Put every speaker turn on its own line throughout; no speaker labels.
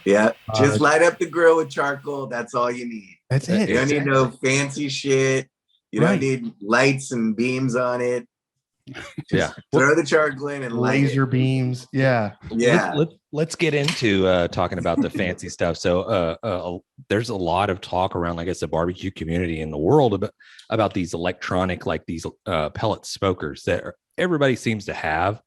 Yeah, just
Uh,
light up the grill with charcoal. That's all you need.
that's it.
You don't need no fancy shit. You don't
Right.
need lights and beams on it.
Yeah.
Just throw the charcoal in and light
Laser
it.
beams. Yeah.
Yeah.
Let's get into talking about the fancy stuff. So there's a lot of talk around, I guess, the barbecue community in the world about these electronic, like these pellet smokers that everybody seems to have.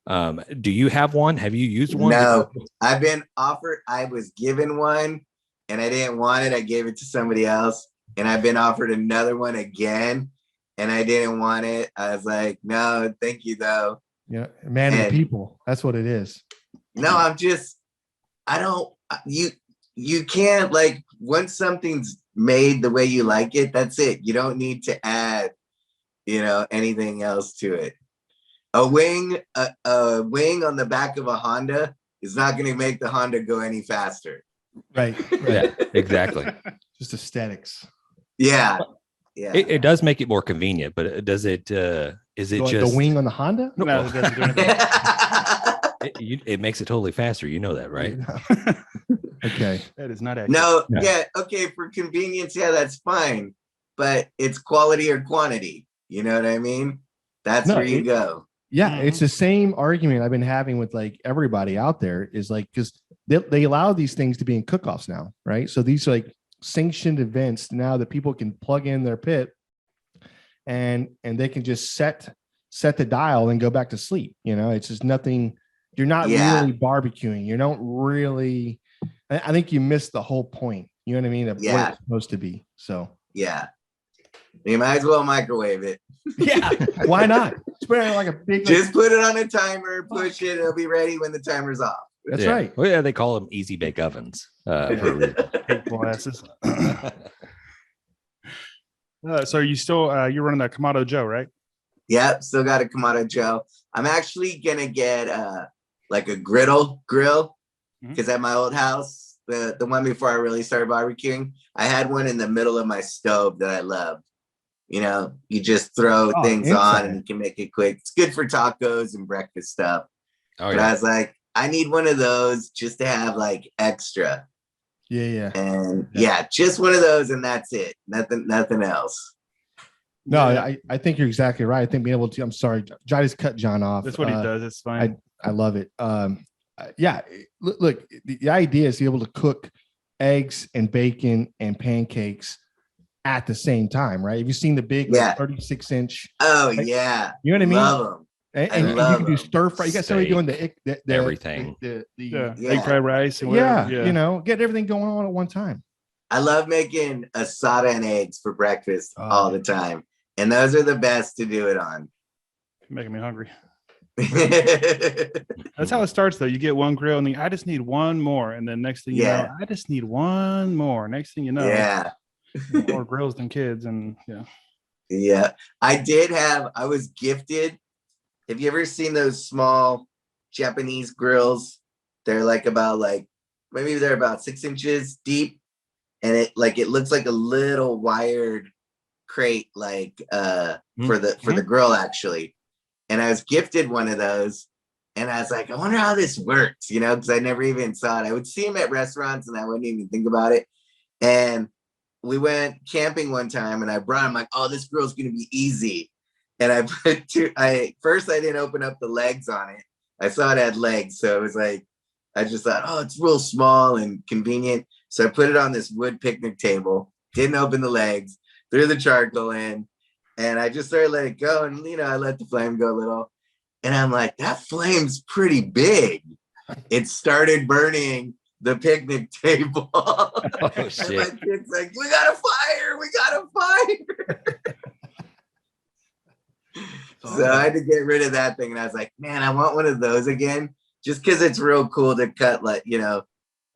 Do you have one? Have you used one?
No, I've been offered. I was given one and I didn't want it. I gave it to somebody else. And I've been offered another one again and I didn't want it. I was like, no, thank you though.
Yeah. Man of the people. That's what it is.
No, I don't, you can't, like, once something's made the way you like it, that's it. You don't need to add, anything else to it. A wing on the back of a Honda is not going to make the Honda go any faster.
Right.
Yeah, exactly.
Just aesthetics.
Yeah. Yeah.
It does make it more convenient, but does it, is it just
the wing on the Honda?
No, it doesn't do anything.
it makes it totally faster. You know that, right?
Okay.
That is not accurate.
No, yeah, okay, for convenience, yeah, that's fine. But it's quality or quantity. You know what I mean? That's where you go.
Yeah, it's the same argument I've been having with like everybody out there is like, because they allow these things to be in cook-offs now, right? So these like sanctioned events now that people can plug in their pit and they can just set the dial and go back to sleep. It's just nothing. You're not really barbecuing. You don't really. I think you missed the whole point. You know what I mean? Of what it's supposed to be. So
yeah, you might as well microwave it.
Yeah, why not? Put it like a big.
Just put it on a timer, push it, it'll be ready when the timer's off.
That's right.
Well, yeah, they call them easy bake ovens. For a reason.
Hateful asses. So you still you're running that Kamado Joe, right?
Yep, still got a Kamado Joe. I'm actually gonna get like a grill because at my old house, the one before I really started barbecuing, I had one in the middle of my stove that I loved. You just throw things on and you can make it quick. It's good for tacos and breakfast stuff.
Oh,
but I was like, I need one of those just to have like extra.
Yeah.
And just one of those and that's it. Nothing else.
No, I think you're exactly right. I think being able to, I'm sorry, I just cut John off.
That's what he does. It's fine.
I love it. Look, the idea is to be able to cook eggs and bacon and pancakes at the same time, right? Have you seen the big 36-inch?
Oh,
like,
yeah.
You know what I mean?
Love them.
And you can do stir fry. You got somebody doing the
everything.
Egg fried rice. And
get everything going on at one time.
I love making asada and eggs for breakfast all the time. And those are the best to do it on.
You're making me hungry. That's how it starts, though. You get one grill and I just need one more. And then next thing you know, I just need one more. Next thing you know, more grills than kids. And
I was gifted. Have you ever seen those small Japanese grills? They're like maybe they're about 6 inches deep. And it looks like a little wired crate, for the grill actually. And I was gifted one of those, and I was like, I wonder how this works, because I never even saw it. I would see them at restaurants, and I wouldn't even think about it. And we went camping one time, and I brought him like, oh, this grill's gonna be easy. And I first I didn't open up the legs on it. I saw it had legs, so it was like, I just thought, oh, it's real small and convenient. So I put it on this wood picnic table, didn't open the legs, threw the charcoal in, and I just started letting it go. And, I let the flame go a little. And I'm like, that flame's pretty big. It started burning the picnic table.
Oh,
shit. And my kid's like, we got a fire. So I had to get rid of that thing. And I was like, man, I want one of those again. Just because it's real cool to cut,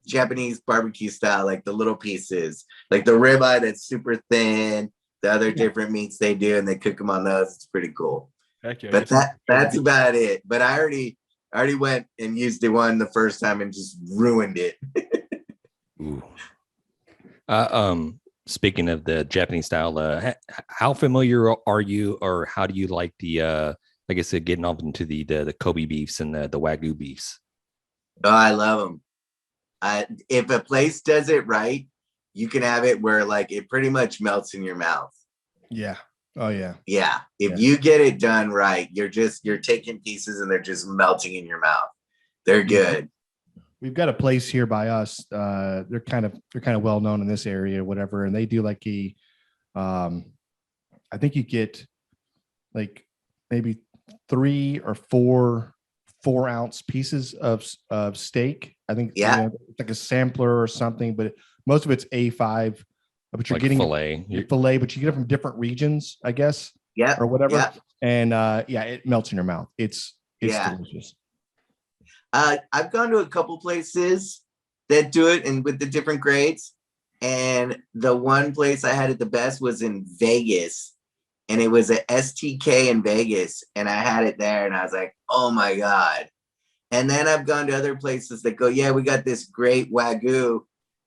Japanese barbecue style, like the little pieces, like the ribeye that's super thin, the other different meats they do, and they cook them on those. It's pretty cool. But that's about it. But I already went and used the one the first time and just ruined it.
Ooh. Speaking of the Japanese style, how familiar are you, or how do you like the like I said, getting off into the Kobe beefs and the Wagyu beefs?
Oh, I love them. If a place does it right, you can have it where like it pretty much melts in your mouth.
Yeah. Oh yeah.
Yeah. If you get it done right, you're taking pieces and they're just melting in your mouth. They're good.
We've got a place here by us. They're kind of well known in this area, whatever, and they do like I think you get like maybe 3 or 4 4-ounce pieces of steak. I think it's like a sampler or something, but most of it's A5. But you're
like
getting
fillet,
but you get it from different regions, I guess.
Yeah.
Or whatever.
Yeah.
And it melts in your mouth. It's delicious.
I've gone to a couple places that do it and with the different grades. And the one place I had it the best was in Vegas. And it was a STK in Vegas. And I had it there and I was like, oh my God. And then I've gone to other places that go, yeah, we got this great Wagyu,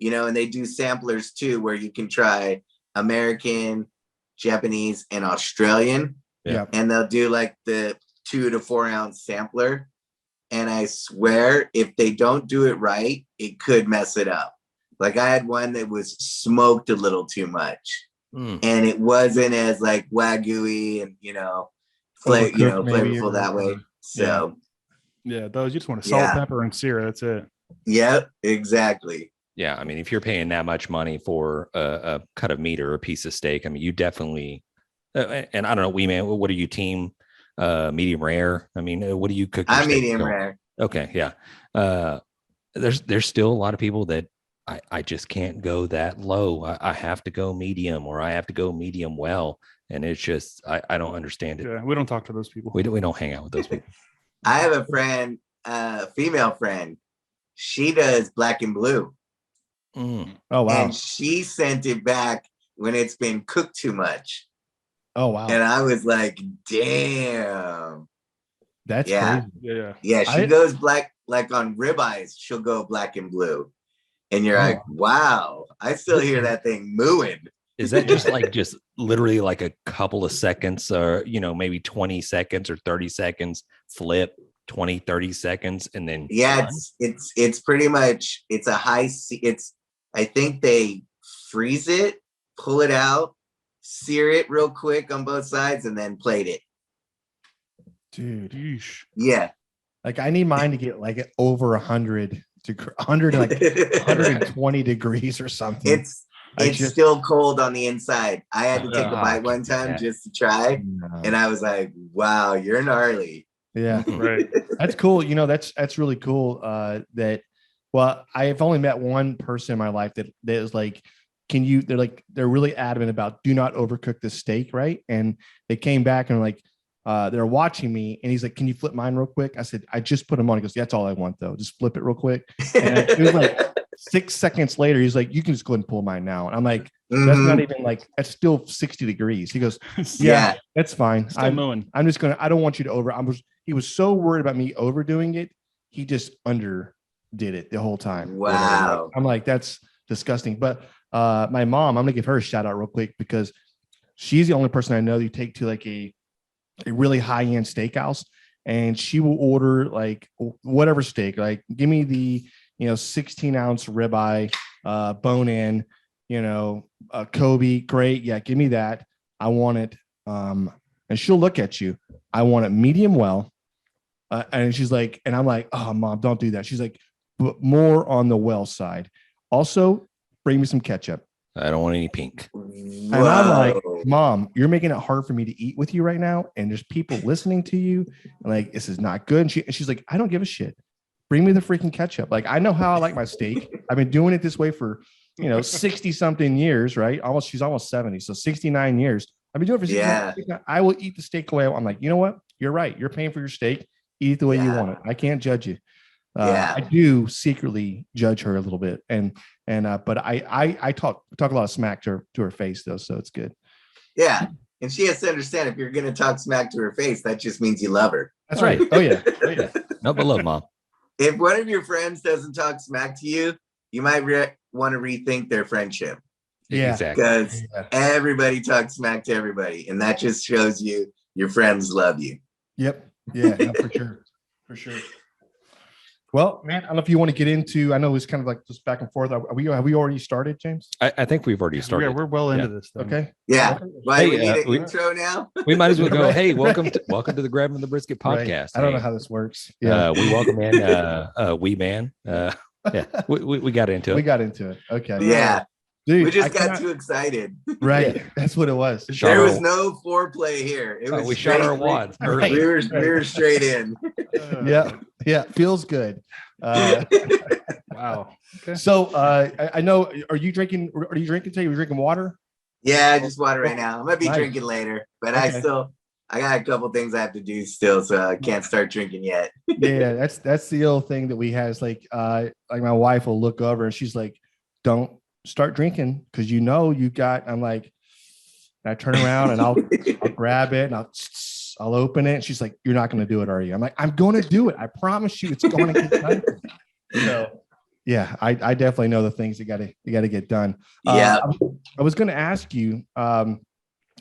and they do samplers too, where you can try American, Japanese, and Australian.
Yeah.
And they'll do like the 2 to 4 ounce sampler. And I swear, if they don't do it right, it could mess it up. Like I had one that was smoked a little too much. And it wasn't as like Wagyu-y and flavorful that way. So
yeah, those you just want to salt, pepper, and sear. That's it.
Yep, exactly.
Yeah, I mean, if you're paying that much money for a cut of meat or a piece of steak, I mean, you definitely. And I don't know, Weeman, what are you team? Medium rare? I mean, what do you cook?
I'm medium rare.
Okay, yeah. There's still a lot of people that I just can't go that low. I have to go medium, or I have to go medium well, and it's just I don't understand it.
Yeah, we don't talk to those people.
We don't hang out with those people.
I have a friend, female friend. She does black and blue.
Oh wow!
And she sent it back when it's been cooked too much.
Oh wow!
And I was like, damn.
That's crazy.
Yeah. She goes black, like on ribeyes. She'll go black and blue. And you're like, wow, I still hear that thing mooing.
Is that just literally like a couple of seconds or, maybe 20 seconds or 30 seconds, flip 20, 30 seconds and then.
Yeah, it's pretty much, it's a high, I think they freeze it, pull it out, sear it real quick on both sides and then plate it.
Dude.
Yeah.
Like I need mine to get like over 100 to 100, like 120 degrees or something.
It's still cold on the inside. I had to take a bite one time just to try. And I was like, wow, you're gnarly.
Yeah.
Right.
That's cool. That's really cool. I've only met one person in my life that is like, they're really adamant about do not overcook the steak. Right. And they came back and like, they're watching me and he's like, can you flip mine real quick? I said, I just put them on. He goes, that's all I want though. Just flip it real quick. And it was like 6 seconds later, he's like, you can just go ahead and pull mine now. And I'm like, that's not even like, that's still 60 degrees. He goes, yeah, that's fine. I'm just going to, I don't want you to he was so worried about me overdoing it. He just underdid it the whole time.
Wow.
I'm like, that's disgusting. But my mom, I'm going to give her a shout out real quick because she's the only person I know you take to like a really high-end steakhouse and she will order like whatever steak, like give me the 16-ounce ribeye, bone in, Kobe, great, yeah, give me that, I want it. And she'll look at you, I want it medium well, and she's like, and I'm like, oh mom, don't do that. She's like, but more on the well side, also bring me some ketchup.
I don't want any pink.
And I'm like, mom, you're making it hard for me to eat with you right now. And there's people listening to you. And like, this is not good. And she's like, I don't give a shit. Bring me the freaking ketchup. Like, I know how I like my steak. I've been doing it this way for, 60 something years, right? She's almost 70. So 69 years. I've been doing it for 60 years. I will eat the steak the way I'm like, you know what? You're right. You're paying for your steak. Eat it the way you want it. I can't judge you. I do secretly judge her a little bit. But I talk a lot of smack to her face though. So it's good.
Yeah. And she has to understand if you're going to talk smack to her face, that just means you love her.
That's right. Oh yeah.
No, but love mom.
If one of your friends doesn't talk smack to you, you might want to rethink their friendship.
Yeah,
exactly.
Because everybody talks smack to everybody. And that just shows you your friends love you.
Yep. Yeah, no, for sure. For sure. Well, man, I don't know if you want to get into. I know it's kind of like just back and forth. Have we already started, James?
I think we've already started.
Yeah, we're well into this thing.
Okay.
Yeah.
Okay.
Why we
Hey,
need an intro now?
We might as well go.
Right.
Hey, welcome to the Grabbing the Brisket podcast.
Right. I don't know
Hey,
how this works. Yeah.
we welcome in Weeman. Yeah, we got into it.
We got into it. Okay.
Yeah.
Dude,
We just got too excited.
Right.
Yeah.
That's what it was.
There was no foreplay here. It was
we shot our wads.
Right.
We were straight in.
Yeah. Yeah. Feels good.
Wow. Okay.
So I know. Are you drinking today? You're drinking water?
Yeah, just water right now. I might be
Nice.
drinking later, but
Okay.
I got a couple things I have to do still, so I can't start drinking yet.
Yeah, that's the old thing that we have. Is like my wife will look over and she's like, "Don't start drinking because you got." I'm like, and I turn around and I'll grab it and I'll open it. And she's like, "You're not going to do it, are you?" I'm like, "I'm going to do it. I promise you, it's going to get done." So, yeah, I definitely know the things you got to get done.
Yeah.
I was going to ask you.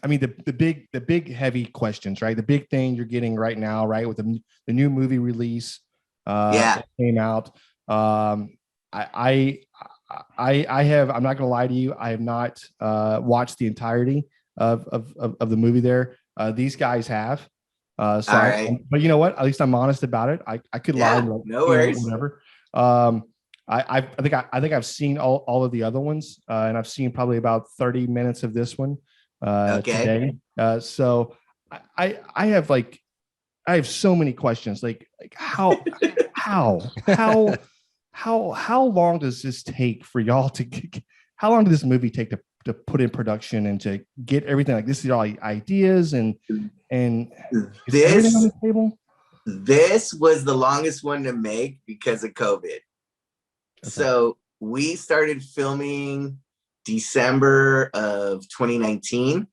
I mean, the big heavy questions, right? The big thing you're getting right now, right, with the new movie release that came out. I have. I'm not going to lie to you. I have not watched the entirety of the movie. There, these guys have. So,
right.
But you know what? At least I'm honest about it. I could lie. Like,
no worries.
Whatever. I think I've seen all of the other ones, and I've seen probably about 30 minutes of this one today. So I have so many questions. Like how long does this take for y'all to? How long did this movie take to put in production and to get everything? Like this is all ideas and is everything on the table?
This was the longest one to make because of COVID. Okay. So we started filming December of 2019,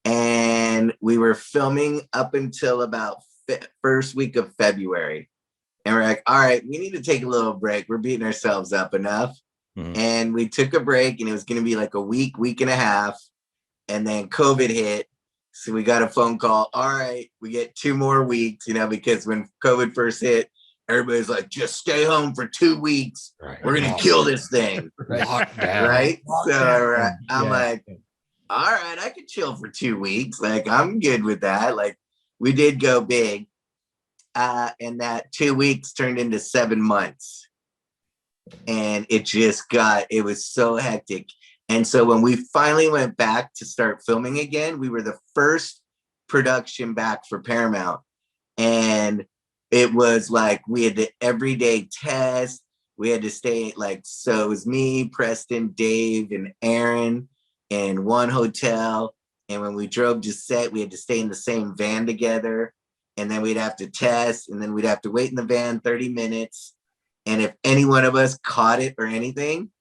and we were filming up until about first week of February. And we're like, all right, we need to take a little break. We're beating ourselves up enough. Mm-hmm. And we took a break, and it was going to be like a week and a half. And then COVID hit. So we got a phone call. All right, we get 2 more weeks, because when COVID first hit, everybody's like, just stay home for 2 weeks. Right. We're going to kill this thing.
Lockdown.
Right? So I'm like, all right, I could chill for 2 weeks. Like, I'm good with that. Like, we did go big. And that 2 weeks turned into 7 months. And it was so hectic. And so when we finally went back to start filming again, we were the first production back for Paramount. And it was like we had the everyday test. We had to stay so it was me, Preston, Dave, and Aaron in one hotel. And when we drove to set, we had to stay in the same van together. And then we'd have to test, and then we'd have to wait in the van 30 minutes. And if any one of us caught it or anything,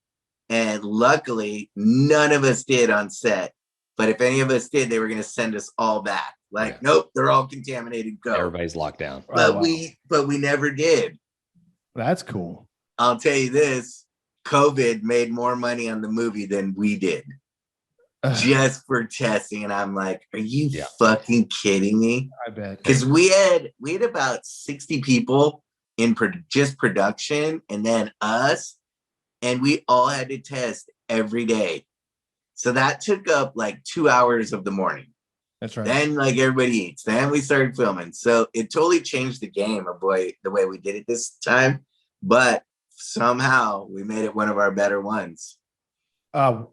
and luckily none of us did on set, but if any of us did, they were going to send us all back. Nope, they're all contaminated. Go.
Everybody's locked down.
But we never did.
That's cool.
I'll tell you this: COVID made more money on the movie than we did. Just for testing. And I'm like, are you fucking kidding me?
I bet.
Because we had about 60 people in just production, and then us, and we all had to test every day. So that took up 2 hours of the morning.
That's right.
Then everybody eats. Then we started filming. So it totally changed the game of the way we did it this time. But somehow we made it one of our better ones.
I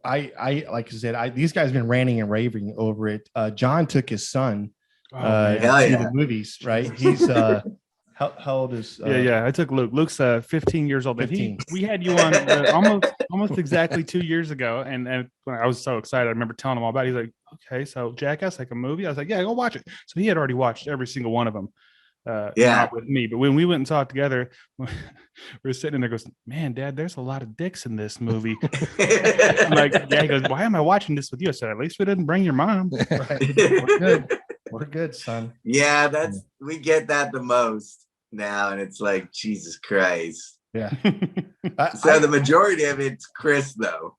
like I said, these guys have been ranting and raving over it. John took his son to the movies, right? He's how old is
I took Luke. Luke's 15 years old. 15. We had you on almost exactly 2 years ago, and when I was so excited, I remember telling him all about it. He's like, okay, so Jackass, like a movie? I was like, yeah, go watch it. So he had already watched every single one of them. Not with me, but when we went and saw it together, we were sitting in there, goes, man, Dad, there's a lot of dicks in this movie. I'm like, yeah. He goes, why am I watching this with you? I said, at least we didn't bring your mom.
Right. We're good, son.
Yeah, we get that the most now, and it's like, Jesus Christ.
Yeah.
So the majority of it's Chris, though.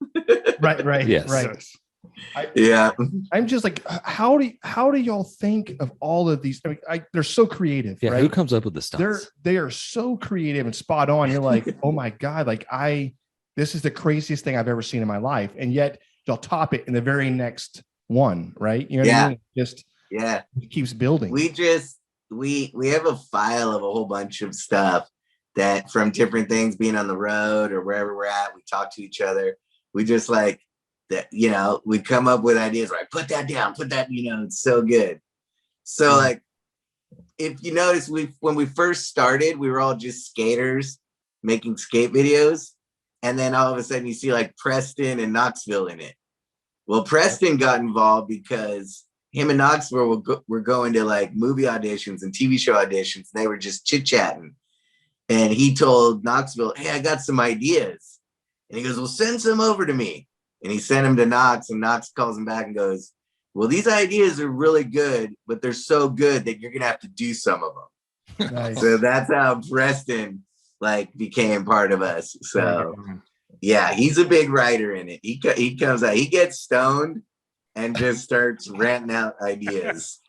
Right.
Yes.
Right.
Yeah.
I'm just like, how do y'all think of all of these? I mean, they're so creative,
Yeah,
right?
who comes up with the stunts?
They are so creative and spot on. You're like, oh my God, like this is the craziest thing I've ever seen in my life. And yet they'll top it in the very next one, right? You know what I mean? Just
it
keeps building.
We have a file of a whole bunch of stuff that from different things, being on the road or wherever we're at, we talk to each other. We just like that, you know, we come up with ideas, right? Put that down, put that, you know, it's so good. So like, if you notice, when we first started, we were all just skaters making skate videos. And then all of a sudden you see like Preston and Knoxville in it. Well, Preston got involved because him and Knoxville were going to like movie auditions and TV show auditions. And they were just chit-chatting. And he told Knoxville, hey, I got some ideas. And he goes, well, send some over to me. And he sent them to Knox, and Knox calls him back and goes, well, these ideas are really good, but they're so good that you're going to have to do some of them.
Nice.
So that's how Preston like became part of us. So yeah, he's a big writer in it. He comes out, he gets stoned and just starts ranting out ideas.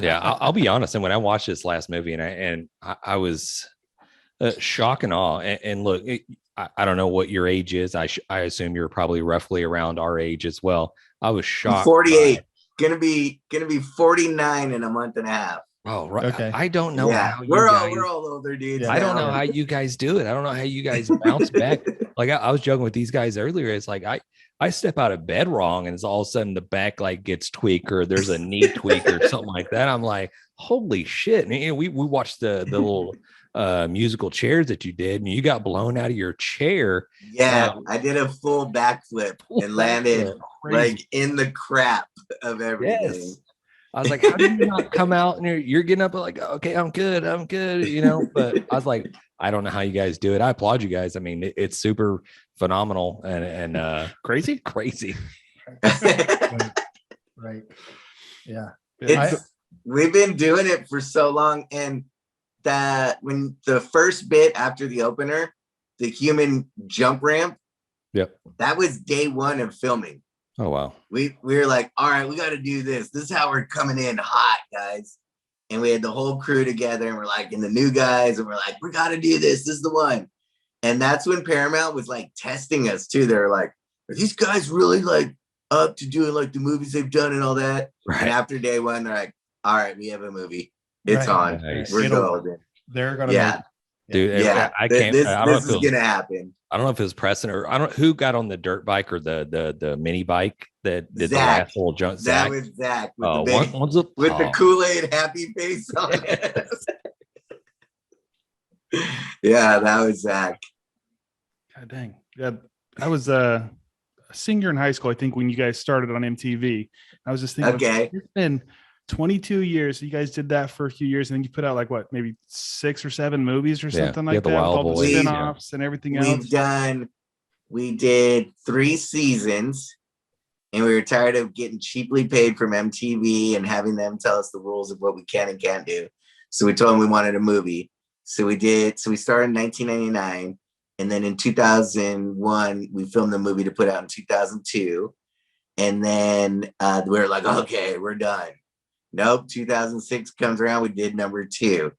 Yeah, I'll be honest. And when I watched this last movie, and I was shock and awe. And look, I don't know what your age is. I assume you're probably roughly around our age as well. I was shocked.
48, gonna be 49 in a month and a half.
Oh, right.
Okay.
I don't know how
we're
guys,
all older dudes.
Yeah,
I don't know how you guys do it. I don't know how you guys bounce back. Like I was joking with these guys earlier. It's like I step out of bed wrong, and it's all of a sudden the back like gets tweaked, or there's a knee tweak or something like that. I'm like, holy shit. And you know, we watched the little musical chairs that you did, and you got blown out of your chair.
Yeah, I did a full backflip and landed like in the crap of everything.
Yes. I was like, how did you not come out and you're getting up like, okay, I'm good, you know? But I was like, I don't know how you guys do it. I applaud you guys. I mean, it's super phenomenal and crazy.
Right. Yeah.
We've been doing it for so long, and that when the first bit after the opener, the human jump ramp, that was day one of filming.
Oh wow.
We were like, all right, we got to do this. This is how we're coming in hot, guys. And we had the whole crew together, and we're like, and the new guys, and we're like, we got to do this. This is the one. And that's when Paramount was like testing us too. They're like, are these guys really like up to doing like the movies they've done and all that? Right. And after day one, they're like, all right, we have a movie. It's on.
Nice.
We're golden.
They're gonna
dude.
Yeah,
I can't.
This is gonna happen.
I don't know if it was Preston or I don't who got on the dirt bike or the mini bike that did
Zach.
the last little jump.
That was Zach with the big,
with
the Kool-Aid happy face on it. Yeah, that was Zach.
God dang. Yeah, I was a senior in high school, I think, when you guys started on MTV. I was just thinking,
okay,
it's been 22 years. You guys did that for a few years, and then you put out like what, maybe 6 or 7 movies or something like that,
Wild
all the
Boys,
spin-offs and everything else.
We did 3 seasons, and we were tired of getting cheaply paid from MTV and having them tell us the rules of what we can and can't do. So we told them we wanted a movie. So we started in 1999. And then in 2001, we filmed the movie to put out in 2002. And then we were like, okay, we're done. Nope, 2006 comes around, we did number 2.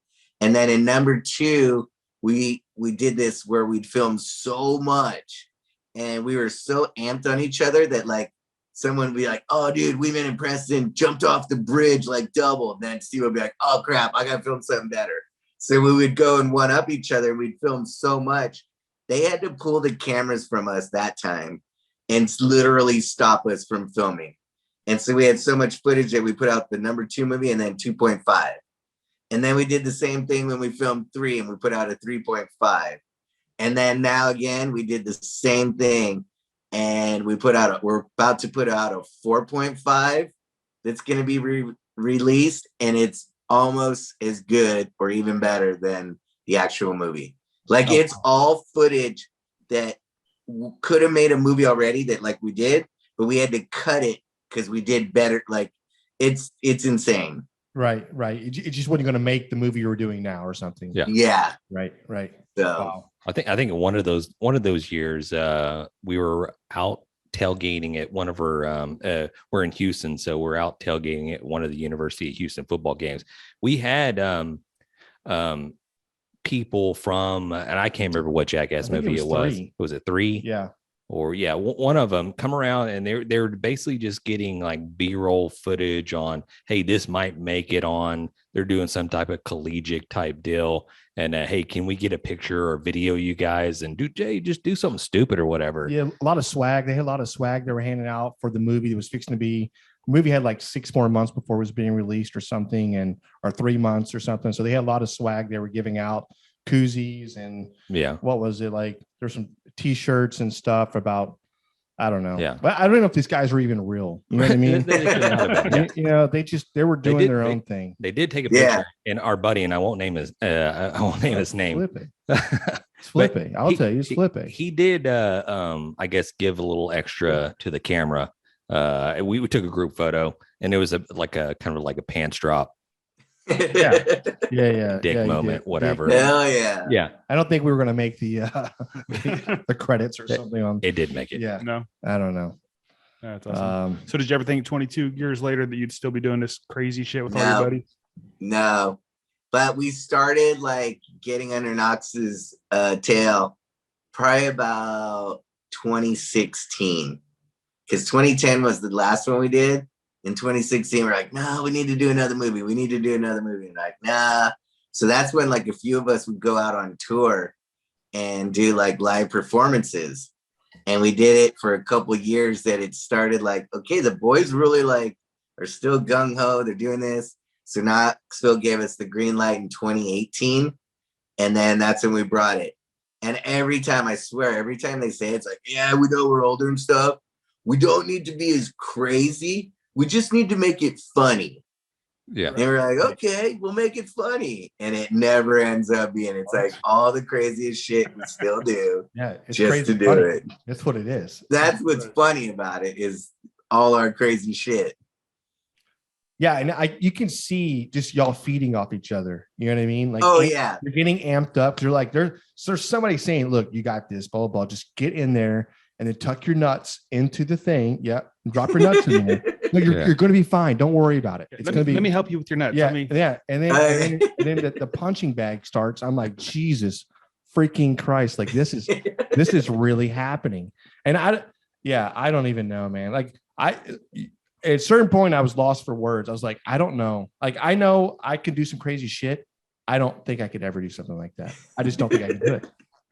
And then in number 2, we did this where we'd filmed so much and we were so amped on each other that like someone would be like, oh dude, Weeman and Preston jumped off the bridge like double. And then Steve would be like, oh crap, I gotta film something better. So we would go and one up each other, and we'd film so much. They had to pull the cameras from us that time and literally stop us from filming. And so we had so much footage that we put out the number 2 movie and then 2.5. And then we did the same thing when we filmed 3 and we put out a 3.5. And then now again, we did the same thing and we're about to put out a 4.5 that's going to be released, and it's almost as good or even better than the actual movie. Like it's all footage that could have made a movie already that like we did, but we had to cut it because we did better. Like it's insane.
Right. It just wasn't going to make the movie you were doing now or something.
Yeah.
Right.
So
I think one of those years we were out tailgating at one of our we're in Houston, so we're out tailgating at one of the University of Houston football games. We had people from, and I can't remember what Jackass movie it was.
Three.
Was it 3?
Yeah.
Or one of them come around, and they're basically just getting like B-roll footage on, hey, this might make it on. They're doing some type of collegiate type deal, and hey, can we get a picture or video you guys and just do something stupid or whatever?
Yeah, a lot of swag. They had a lot of swag they were handing out for the movie that was fixing to be. The movie had like 6 more months before it was being released or something, or 3 months or something. So they had a lot of swag they were giving out, koozies and what was it like? There's some T-shirts and stuff about, I don't know.
Yeah,
but I don't know if these guys were even real. You know what I mean? They were doing their own thing.
They did take a picture, and our buddy, and I won't name his name.
Flippy. I'll tell you, it's Flippy.
He did, I guess, give a little extra to the camera. We took a group photo, and it was kind of like a pants drop. Dick moment, whatever.
Hell yeah.
Yeah.
I don't think we were going to make the the credits or something on.
It did make it.
Yeah.
No,
I don't know.
That's awesome. So did you ever think 22 years later that you'd still be doing this crazy shit with all your buddies?
No, but we started like getting under Knox's tail probably about 2016, because 2010 was the last one we did. In 2016, we're like, no, we need to do another movie. We need to do another movie. And like, nah. So that's when like a few of us would go out on tour and do like live performances. And we did it for a couple of years that it started like, okay, the boys really like are still gung-ho. They're doing this. So Knoxville gave us the green light in 2018. And then that's when we brought it. And every time, I swear, every time they say it, it's like, yeah, we know we're older and stuff. We don't need to be as crazy. We just need to make it funny.
Yeah.
And we're like, okay, we'll make it funny. And it never ends up being, it's like all the craziest shit we still do.
Yeah. It's
just
crazy
to do
funny.
it.
That's what it is.
That's what's funny about it, is all our crazy shit.
Yeah. And you can see just y'all feeding off each other. You know what I mean? Like,
yeah.
You're getting amped up. You're like, there's somebody saying, look, you got this, blah, blah, blah. Just get in there and then tuck your nuts into the thing. Yeah. Drop your nuts in there. No, you're going to be fine. Don't worry about it. It's going to be.
Let me help you with your nuts.
Yeah. And then the punching bag starts. I'm like, Jesus freaking Christ. Like this is really happening. And I don't even know, man. Like at a certain point I was lost for words. I was like, I don't know. Like, I know I could do some crazy shit. I don't think I could ever do something like that. I just don't think I can do it.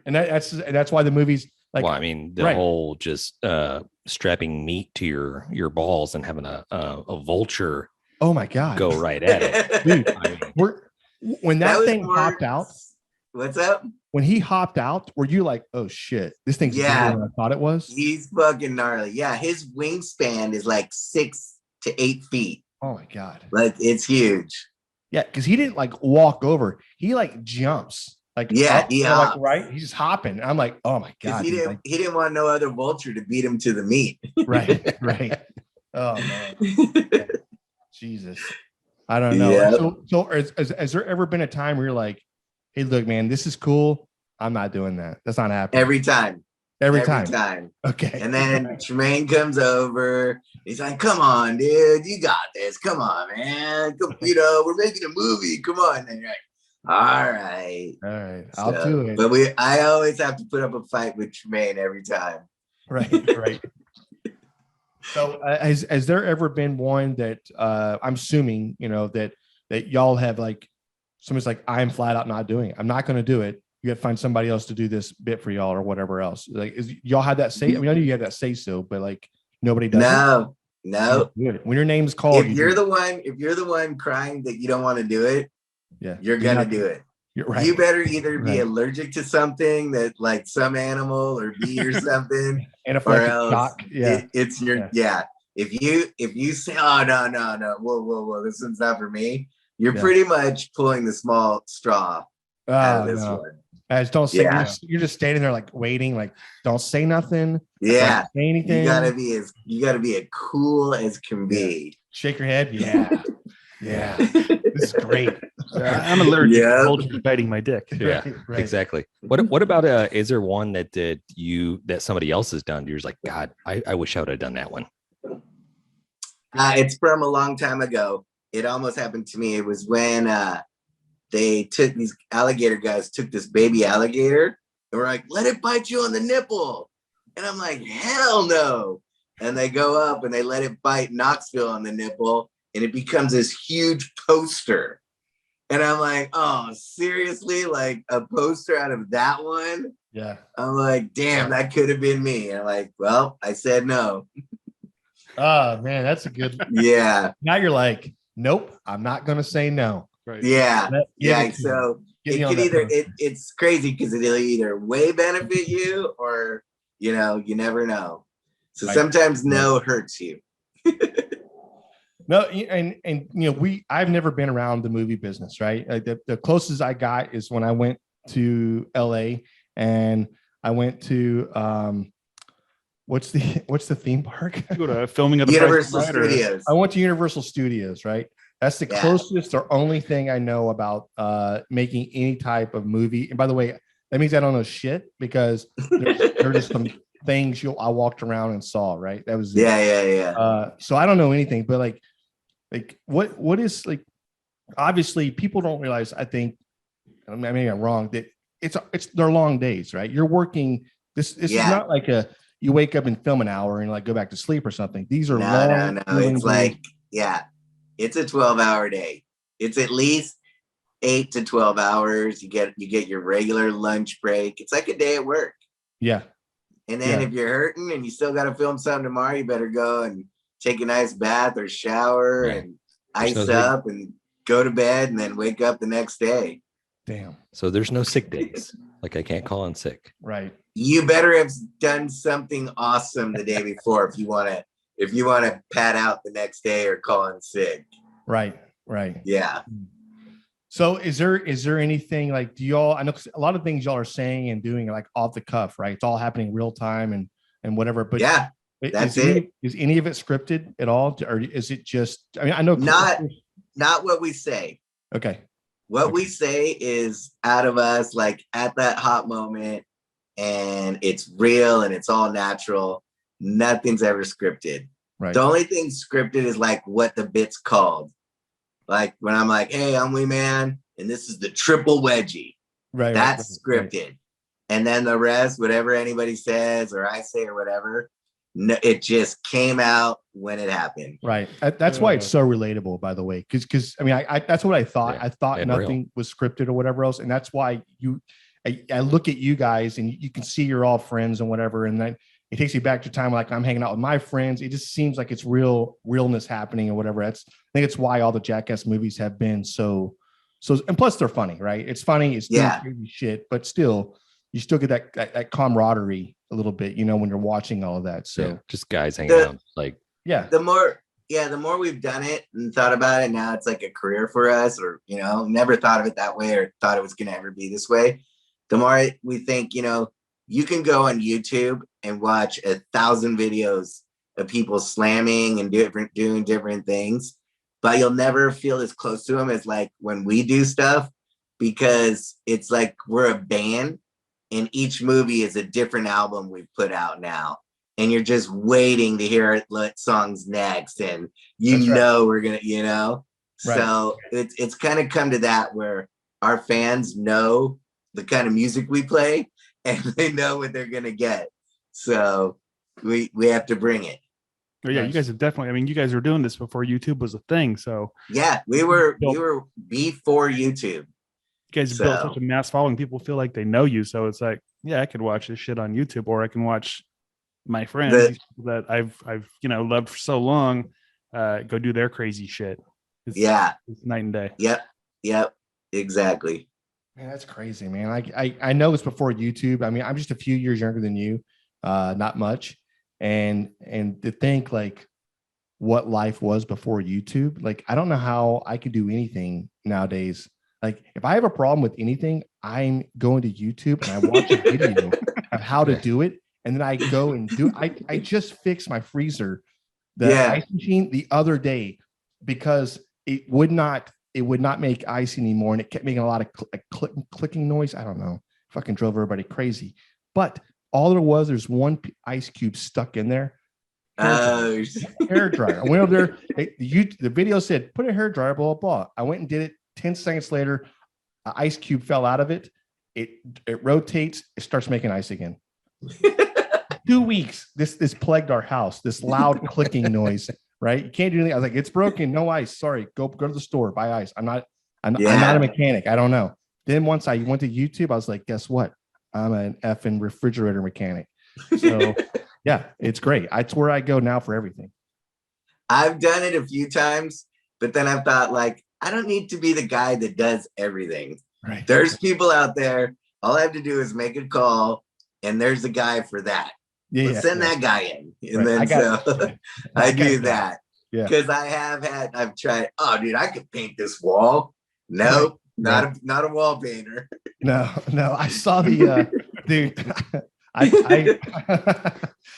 And that's why the movies, like,
well, I mean, the whole just strapping meat to your balls and having a vulture.
Oh my God,
go right at it,
dude. I mean, when that thing hopped out.
What's up?
When he hopped out, were you like, oh shit, this thing's bigger than I thought it was?
He's fucking gnarly. Yeah, his wingspan is like 6 to 8 feet.
Oh my God,
like it's huge.
Yeah, because he didn't like walk over. He like jumps. Like, like, right, he's just hopping. I'm like, oh my God,
he didn't want no other vulture to beat him to the meat.
right. Oh man, Jesus, I don't know. Yeah. So has there ever been a time where you're like, hey, look, man, this is cool. I'm not doing that. That's not happening.
Every time.
Okay.
And then Tremaine comes over. He's like, come on, dude, you got this. Come on, man. We're making a movie. Come on. And you're like, all right,
I'll do it.
But I always have to put up a fight with Tremaine every time.
Right. So has there ever been one that I'm assuming, that y'all have like, somebody's like, I'm flat out not doing it. I'm not going to do it. You got to find somebody else to do this bit for y'all or whatever else. Like, y'all had that say? I mean, I know you had that say so, but like nobody does.
No.
When your name's called,
if you're the one crying that you don't want to do it, you're gonna do it.
You're right.
You better either be allergic to something, that like some animal or bee or something, or else it's your If you say, oh no, whoa, this one's not for me, you're pretty much pulling the small straw out of this one.
As don't say, you're just standing there like waiting, like don't say nothing.
Yeah,
don't say anything.
You gotta be as cool as can be.
Shake your head. Yeah. This is great.
I'm allergic
Yeah.
to vultures biting my dick.
Yeah,
Right.
exactly. What about is there one that that somebody else has done? You're just like, God, I wish I would have done that one.
It's from a long time ago. It almost happened to me. It was when they took these alligator guys, took this baby alligator, and were like, let it bite you on the nipple. And I'm like, hell no. And they go up and they let it bite Knoxville on the nipple, and it becomes this huge poster. And I'm like, oh, seriously? Like a poster out of that one?
Yeah.
I'm like, damn, that could have been me. And I'm like, well, I said no.
Oh man, that's a good.
Yeah.
Now you're like, nope, I'm not gonna say no.
Right.
Yeah.
Give
Yeah.
it to me.
So
Get
it
me on
could
that
either,
poster.
it's crazy because it'll either way benefit you or, you know, you never know. So
Right.
sometimes no hurts you.
No, and you know, I've never been around the movie business, right? Like the closest I got is when I went to LA and I went to what's the theme park?
You go to filming of the
Universal
Price is Right, or-
Studios.
I went to Universal Studios, right? That's the
Yeah.
closest or only thing I know about making any type of movie. And by the way, that means I don't know shit because there's just some things I walked around and saw, right? That was it.
Yeah.
So I don't know anything, but like what is like, obviously people don't realize, I think, I mean, maybe I'm wrong, that it's they're long days, right? You're working, this is
Yeah.
not like you wake up and film an hour and like go back to sleep or something. These are
No.
long
It's like, yeah, it's a 12-hour day. It's at least 8 to 12 hours. You get your regular lunch break. It's like a day at work.
yeah.
And then
Yeah.
if you're hurting and you still got to film something tomorrow, you better go and take a nice bath or shower and
There's
ice
no
up and go to bed and then wake up the next day.
Damn.
So there's no sick days. Like I can't call in sick.
Right.
You better have done something awesome the day before if you want to pad out the next day or call in sick.
Right.
Yeah.
So is there anything like, do y'all, I know a lot of things y'all are saying and doing like off the cuff, right? It's all happening real time and whatever, but
Yeah, that's it.
Is any of it scripted at all? Or is it just, I mean, I know
Not what we say.
okay.
What we say is out of us, like at that hot moment, and it's real and it's all natural. Nothing's ever scripted.
Right.
The only thing scripted is like what the bit's called. Like when I'm like, hey, I'm Weeman, and this is the triple wedgie.
Right.
That's
right.
scripted. And then the rest, whatever anybody says or I say or whatever, no, it just came out when it happened.
Right. That's why it's so relatable, by the way. Because I mean, I that's what I thought.
Yeah,
I thought
and
nothing
real.
was scripted or whatever else. And that's why I look at you guys and you can see you're all friends and whatever. And then it takes you back to time like I'm hanging out with my friends. It just seems like it's realness happening or whatever. I think it's why all the Jackass movies have been so, and plus they're funny, right? It's funny, it's doing crazy shit, but still, you still get that camaraderie a little bit, you know, when you're watching all of that. So
Yeah, just guys hanging out. Like,
yeah.
The more we've done it and thought about it, now it's like a career for us, or, you know, never thought of it that way or thought it was going to ever be this way. The more we think, you know, you can go on YouTube and watch 1,000 videos of people slamming and doing different things, but you'll never feel as close to them as like when we do stuff, because it's like we're a band and each movie is a different album we've put out now. And you're just waiting to hear what song's next. And we're going to, you know, so it's kind of come to that where our fans know the kind of music we play and they know what they're going to get. So we have to bring it.
Oh, yeah, you guys have definitely, I mean, you guys were doing this before YouTube was a thing. So
yeah, we were before YouTube.
You guys built such a mass following. People feel like they know you. So it's like, yeah, I could watch this shit on YouTube, or I can watch my friends that I've you know loved for so long go do their crazy shit. It's night and day.
Yep, exactly.
Man, that's crazy, man. I know it's before YouTube. I mean, I'm just a few years younger than you, not much, and to think like what life was before YouTube, like I don't know how I could do anything nowadays. Like if I have a problem with anything, I'm going to YouTube and I watch a video of how to do it. And then I go and I just fixed my freezer, the ice machine the other day, because it it would not make ice anymore, and it kept making a lot of clicking noise. I don't know, fucking drove everybody crazy. But all there was, there's one ice cube stuck in there. Hair dryer. I went over there. The video said put a hair dryer, blah blah blah. I went and did it. 10 seconds later, an ice cube fell out of it. It rotates. It starts making ice again. 2 weeks. This plagued our house. This loud clicking noise. Right? You can't do anything. I was like, it's broken. No ice. Sorry. Go to the store. Buy ice. I'm not a mechanic. I don't know. Then once I went to YouTube, I was like, guess what? I'm an effing refrigerator mechanic. So yeah, it's great. It's where I go now for everything.
I've done it a few times, but then I've thought like, I don't need to be the guy that does everything.
Right.
There's people out there. All I have to do is make a call, and there's a guy for that.
Yeah,
send that guy in, and
right.
then I do that.
Yeah,
because I've tried. Oh, dude, I could paint this wall. Nope, not a wall painter.
No. I saw the dude.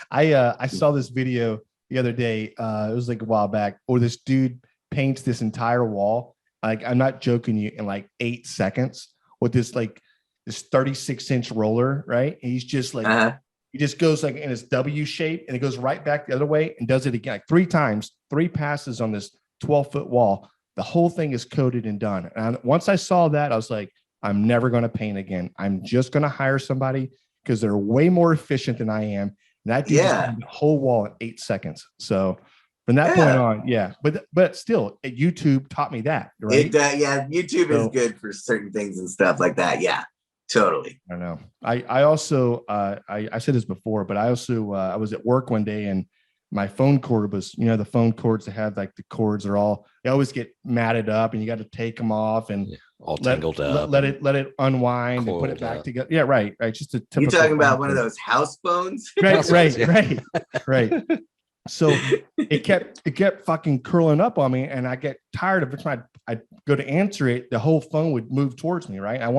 I saw this video the other day. It was like a while back. Or this dude paints this entire wall. Like, I'm not joking you, in like 8 seconds with this 36-inch roller, right? And he's just like, he just goes like in his W shape, and it goes right back the other way and does it again, like 3 times, 3 passes on this 12-foot wall. The whole thing is coated and done. And once I saw that, I was like, I'm never going to paint again. I'm just going to hire somebody because they're way more efficient than I am. And that dude just did the whole wall in 8 seconds. So from that point on, but still, YouTube taught me that, right?
YouTube is good for certain things and stuff like that. Yeah, totally.
I know. I also I said this before, but I also I was at work one day, and my phone cord was, the phone cords that have like the cords they always get matted up, and you got to take them off and
all tangled up.
Let it unwind and put it back together. Yeah, right. Just a typical.
You talking about one of those house phones?
Right. So it kept fucking curling up on me, and I get tired of it. I go to answer it, the whole phone would move towards me, right? I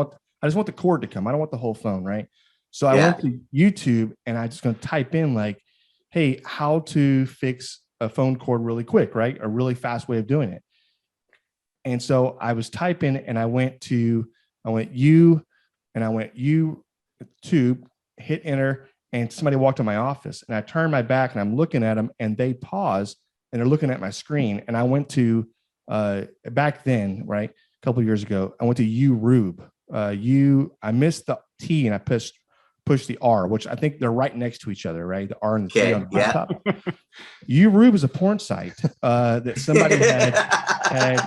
just want the cord to come. I don't want the whole phone, right? So I went to YouTube, and I just going to type in like, hey, how to fix a phone cord really quick, right? A really fast way of doing it. And so I was typing, and I went YouTube, hit enter, and somebody walked in my office, and I turned my back, and I'm looking at them, and they pause, and they're looking at my screen. And I went to back then, right, a couple of years ago, I went to YouRube. I missed the T, and I pushed the R, which I think they're right next to each other, right? The R and the T on the top. YouRube is a porn site that somebody had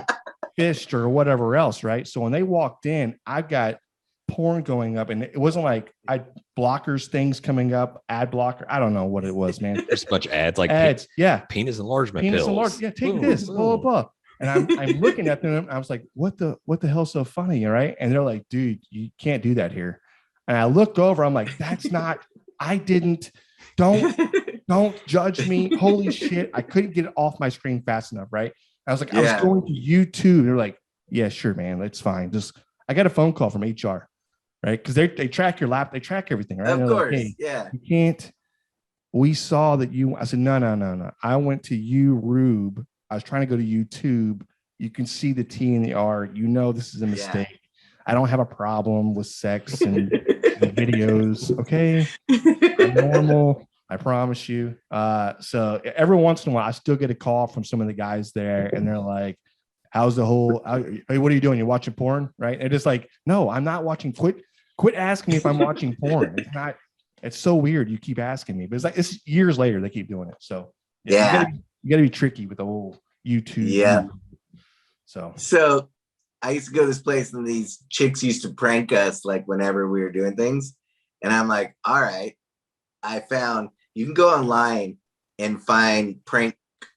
fished or whatever else, right? So when they walked in, I've got porn going up, and it wasn't like blockers things coming up, ad blocker. I don't know what it was, man.
There's a bunch of ads like penis enlargement pills.
Yeah, take this, blah, blah, blah. And I'm looking at them, and I was like, what the hell's so funny, right? And they're like, dude, you can't do that here. And I looked over, I'm like, that's not, don't judge me. Holy shit. I couldn't get it off my screen fast enough, right? I was like, I was going to YouTube. They're like, yeah, sure, man. That's fine. I got a phone call from HR, right? Because they track your they track everything, right?
Of course,
like, hey, you can't. We saw that I said, no. I went to YouRube. I was trying to go to YouTube. You can see the T and the R. This is a mistake. Yeah. I don't have a problem with sex and videos. Okay. I'm normal. I promise you. So every once in a while, I still get a call from some of the guys there, and they're like, how's the whole, hey, what are you doing? You're watching porn, right? And it's like, no, I'm not watching. Quit asking me if I'm watching porn. It's so weird. You keep asking me, but it's years later, they keep doing it. So you gotta be tricky with the whole YouTube.
Yeah.
So
I used to go to this place, and these chicks used to prank us like whenever we were doing things. And I'm like, all right, I found you can go online and find prank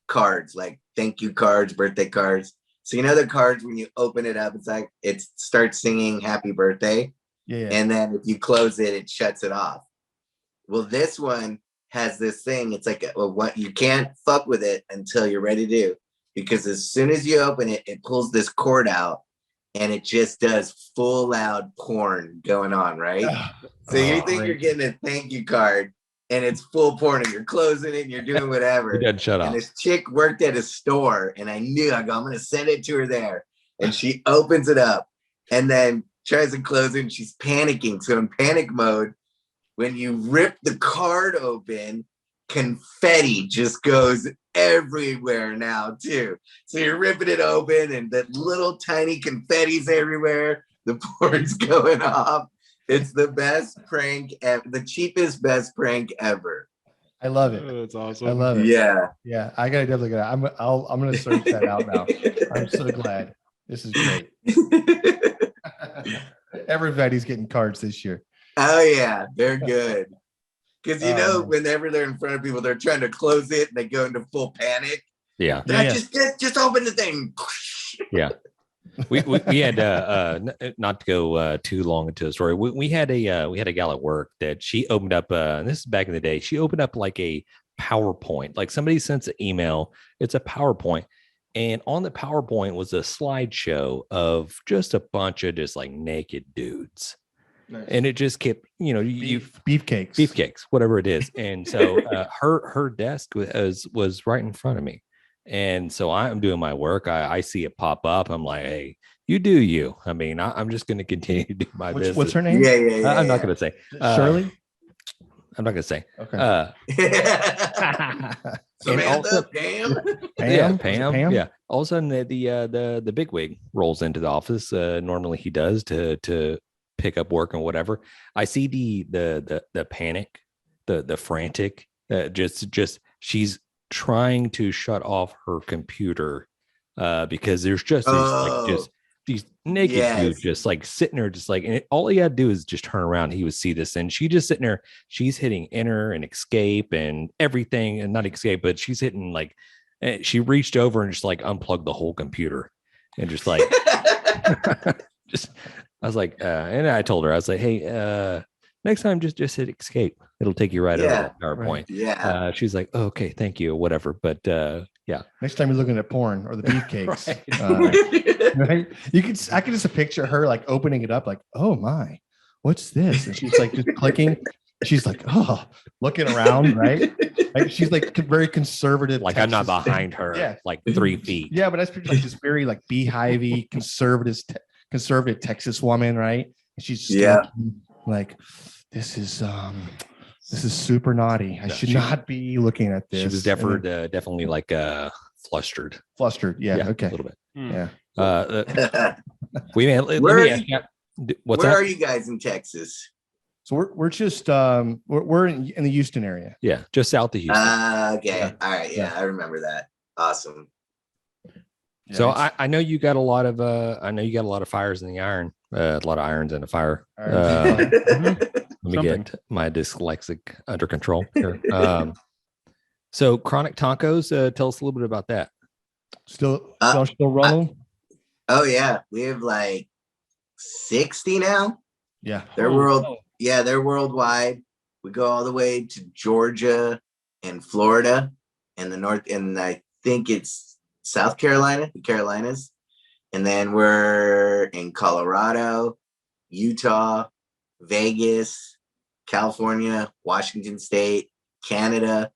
cards, like thank you cards, birthday cards. So the cards, when you open it up, it's like it starts singing happy birthday.
Yeah.
And then if you close it, it shuts it off. Well, this one has this thing. It's like what you can't fuck with it until you're ready to, because as soon as you open it, it pulls this cord out, and it just does full loud porn going on, right? So you think you're getting a thank you card, and it's full porn, and you're closing it, and you're doing whatever.
It doesn't shut off.
And this chick worked at a store, and I knew, I'm going to send it to her there. and she opens it up and then tries to close it and she's panicking. So in panic mode, when you rip the card open, confetti just goes everywhere now too. So you're ripping it open and that little tiny confetti's everywhere. The board's going off. It's the best prank ever, the cheapest, best prank ever.
I love it.
Oh, that's awesome.
I love it.
Yeah.
Yeah, I gotta definitely get. I'm gonna search that out now. I'm so glad. This is great. Everybody's getting cards this year.
Oh yeah, they're good. Because you know, whenever they're in front of people, they're trying to close it and they go into full panic.
Yeah.
Just open the thing.
Yeah. We had not to go too long into the story. We had a gal at work that she opened up. And this is back in the day. She opened up like a PowerPoint. Like somebody sends an email. It's a PowerPoint, and on the PowerPoint was a slideshow of just a bunch of just like naked dudes. Nice. And it just kept,
beefcakes,
whatever it is. And so her desk was right in front of me. And so I'm doing my work. I see it pop up. I'm like, hey, you do you. I mean, I'm just going to continue to do my business.
What's her name?
Yeah.
I'm not going to say.
Shirley?
I'm not going to say.
Okay.
Samantha, Pam?
Yeah, Pam. Yeah. All of a sudden, the bigwig rolls into the office. Normally he does to pick up work and whatever. I see the panic, the frantic, just she's trying to shut off her computer because there's just these naked dudes just like sitting there, just like, and all he had to do is just turn around. He would see this, and she just sitting there. She's hitting enter and escape and everything, and not escape, but she's hitting like. She reached over and just like unplugged the whole computer, and just like, just. I was like, and I told her, I was like, hey, next time just hit escape. It'll take you right over to PowerPoint.
Yeah.
She's like, oh, okay, thank you, or whatever. But
next time you're looking at porn or the beefcakes, right? I can just picture her like opening it up, like, oh my, what's this? And she's like just clicking. She's like, oh, looking around, right? Like, she's like very conservative.
Like
Texas
I'm not behind her, like 3 feet.
Yeah, but that's like this very like beehivey conservative Texas woman, right? And she's just like, this is super naughty. I should not be looking at this.
She was definitely like flustered.
Yeah. Okay.
A little bit.
Yeah.
Where are you guys in Texas?
So we're just we're in the Houston area.
Yeah, just south of Houston.
Okay. Yeah. All right. Yeah, I remember that. Awesome.
So I know you got a lot of fires in the iron, a lot of irons in the fire. Let me get my dyslexic under control here. So Chronic Tacos, tell us a little bit about that.
Still running?
Oh yeah, we have like 60 now.
Yeah,
they're worldwide. We go all the way to Georgia and Florida and the north, and I think it's South Carolina, the Carolinas, and then we're in Colorado, Utah, Vegas, California, Washington State, Canada,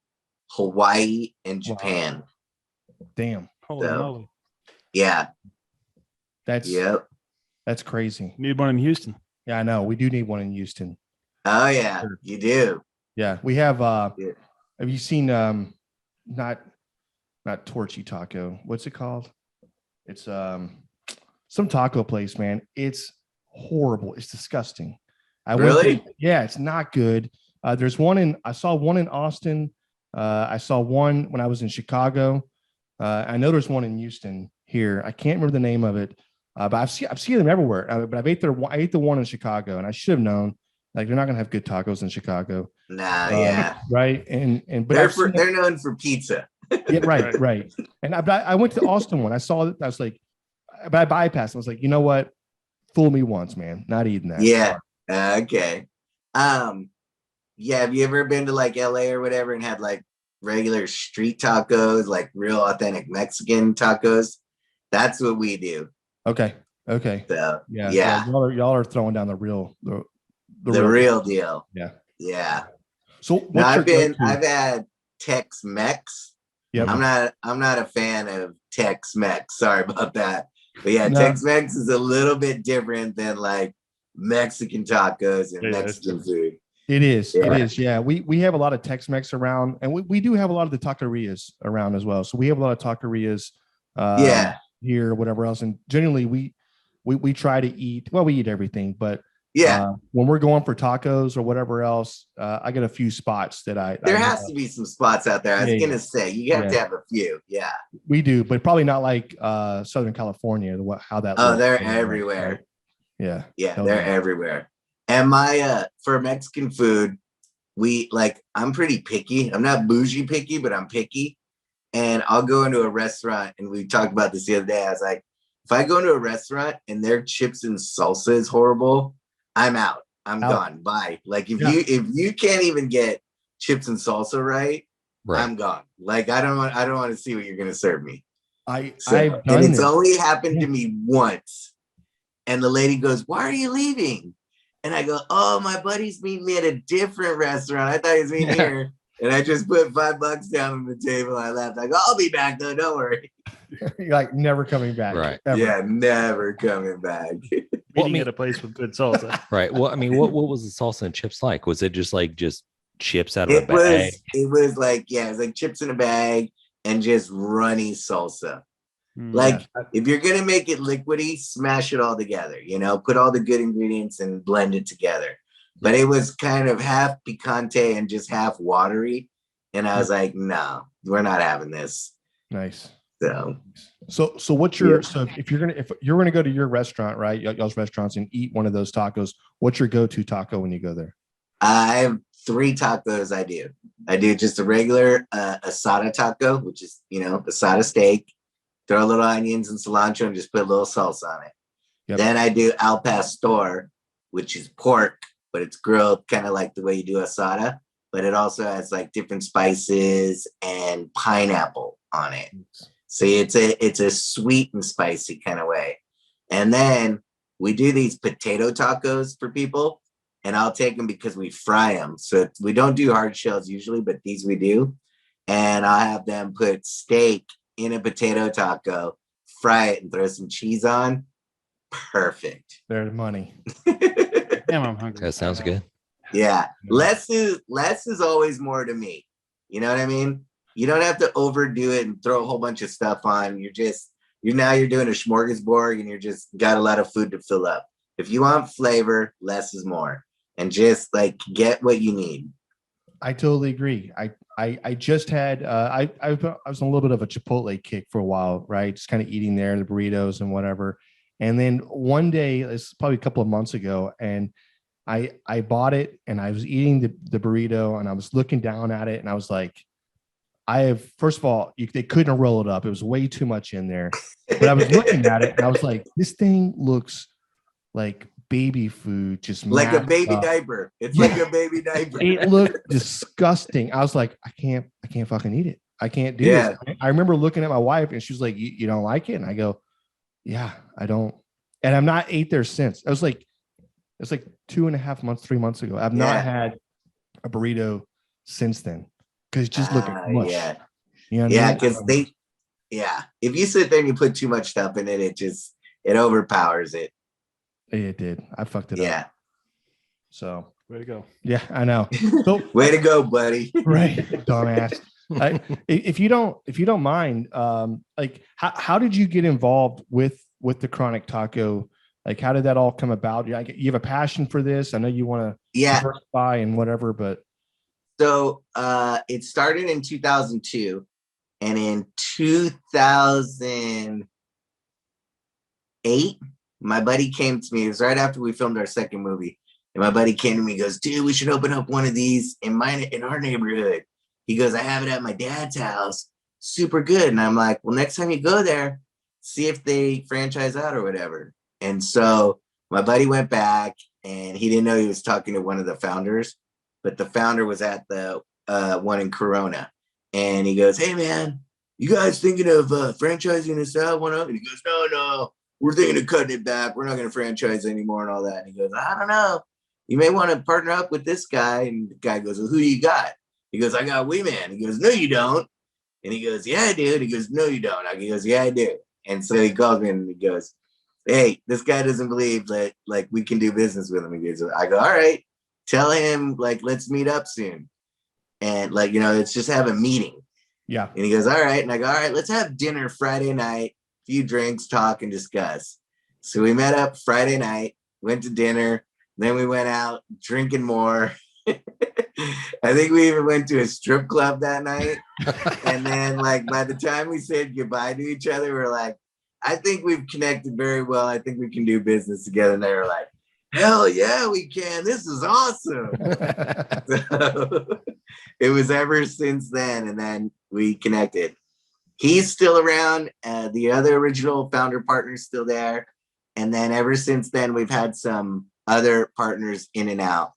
Hawaii, and Japan.
Damn.
Holy moly.
Yeah.
That's crazy.
Need one in Houston.
Yeah, I know. We do need one in Houston.
Oh yeah, you do.
Yeah, we have. Have you seen not Torchy Taco? What's it called? It's some taco place, man. It's horrible. It's disgusting. It's not good. There's one I saw one in Austin. I saw one when I was in Chicago. I know there's one in Houston here. I can't remember the name of it, but I've seen them everywhere. But I ate the one in Chicago, and I should have known. Like, they're not gonna have good tacos in Chicago.
Nah,
right. But
they're known for pizza.
Yeah, right. And I went to the Austin one. I saw it. I was like, but I bypassed. I was like, you know what? Fool me once, man. Not eating that.
Yeah. Okay. Yeah. Have you ever been to like LA or whatever and had like regular street tacos, like real authentic Mexican tacos? That's what we do.
Okay.
So,
yeah. Y'all are throwing down the real
deal.
Yeah. So
I've had Tex-Mex.
Yep.
I'm not a fan of Tex-Mex. Sorry about that. But yeah,
No.
Tex-Mex is a little bit different than like Mexican tacos and
Yeah,
Mexican food.
It is.
Yeah.
It is. Yeah. We have a lot of Tex-Mex around, and we do have a lot of the taquerias around as well. So we have a lot of taquerias
Yeah.
here, whatever else. And generally we try to eat, well, we eat everything, but
Yeah.
when we're going for tacos or whatever else, I got a few spots that
There has to be some spots out there. I was gonna say you have to have a few. Yeah.
We do, but probably not like Southern California, how that looks.
They're everywhere.
Right? Yeah.
Yeah, they're everywhere. And my for Mexican food, I'm pretty picky. I'm not bougie picky, but I'm picky. And I'll go into a restaurant, and we talked about this the other day. I was like, if I go into a restaurant and their chips and salsa is horrible, I'm out. I'm gone. Bye. Like if you can't even get chips and salsa right, I'm gone. Like I don't want to see what you're gonna serve me. It's only happened to me once. And the lady goes, "Why are you leaving?" And I go, "Oh, my buddy's meeting me at a different restaurant. I thought he was meeting here." And I just put $5 down on the table. I left. I go, "I'll be back though. Don't worry."
You're like never coming back.
Right.
Ever.
Yeah, never coming back.
Meeting at a place with good salsa.
Right. Well, I mean, what was the salsa and chips like? Was it just chips out of a bag?
It was like chips in a bag and just runny salsa. Like if you're gonna make it liquidy, smash it all together, put all the good ingredients and blend it together. But it was kind of half picante and just half watery. And I was like, no, we're not having this.
Nice.
So
what's your so if you're gonna go to your restaurant, right? Y'all's restaurants and eat one of those tacos, what's your go-to taco when you go there?
I have 3 tacos I do. I do just a regular asada taco, which is asada steak. Throw a little onions and cilantro and just put a little salsa on it. Yep. Then I do al pastor, which is pork, but it's grilled kind of like the way you do asada, but it also has like different spices and pineapple on it. So it's a sweet and spicy kind of way. And then we do these potato tacos for people, and I'll take them because we fry them. So we don't do hard shells usually, but these we do. And I'll have them put steak in a potato taco, fry it, and throw some cheese on. Perfect.
There's money.
Damn, I'm hungry.
That sounds good.
Yeah. Less is always more to me. You know what I mean? You don't have to overdo it and throw a whole bunch of stuff on. You're doing a smorgasbord and you're just got a lot of food to fill up. If you want flavor, less is more. And just get what you need.
I totally agree. I just had I was on a little bit of a Chipotle kick for a while, right? Just kind of eating there, the burritos and whatever. And then one day, it's probably a couple of months ago, and I bought it and I was eating the burrito and I was looking down at it and I was like, first of all, they couldn't roll it up. It was way too much in there. But I was looking at it and I was like, this thing looks like baby food, just
like a baby diaper. It's like a baby diaper.
It looked disgusting. I was like, I can't fucking eat it. I can't do this. I remember looking at my wife and she was like, you don't like it? And I go, yeah, I don't. And I've not ate there since. It's like 2.5 months, 3 months ago. I've not had a burrito since then because it's just looking mush.
Yeah.
You know
because if you sit there and you put too much stuff in it, it overpowers it.
It did. I fucked it up.
Yeah.
So
way to go.
Yeah, I know. So,
way to go, buddy.
Right, dumbass. If you don't mind, how did you get involved with the Chronic Taco? Like, how did that all come about? You have a passion for this. I know you want to diversify and whatever, but
so it started in 2002, and in 2008, my buddy came to me. It was right after we filmed our second movie, and my buddy came to me. He goes, "Dude, we should open up one of these in our neighborhood." He goes, "I have it at my dad's house. Super good." And I'm like, "Well, next time you go there, see if they franchise out or whatever." And so my buddy went back, and he didn't know he was talking to one of the founders, but the founder was at the one in Corona. And he goes, "Hey, man, you guys thinking of franchising this out one up?" And he goes, No, we're thinking of cutting it back. We're not going to franchise anymore and all that." And he goes, "I don't know. You may want to partner up with this guy." And the guy goes, "Well, who do you got?" He goes, "I got Weeman." He goes, "No, you don't." And he goes, "Yeah, I do." And he goes, "No, you don't." He goes, "Yeah, I do." And so he calls me and he goes, hey, this guy doesn't believe that like we can do business with him. He goes, I go, all right, tell him like, let's meet up soon. And like, let's just have a meeting.
Yeah.
And he goes, all right. And I go, all right, let's have dinner Friday night, few drinks, talk and discuss. So we met up Friday night, went to dinner. Then we went out drinking more. I think we even went to a strip club that night. And then like, by the time we said goodbye to each other, we're like, I think we've connected very well. I think we can do business together. And they were like, hell yeah, we can. This is awesome. So it was ever since then. And then we connected. He's still around. The other original founder partner's still there. And then ever since then, we've had some other partners in and out.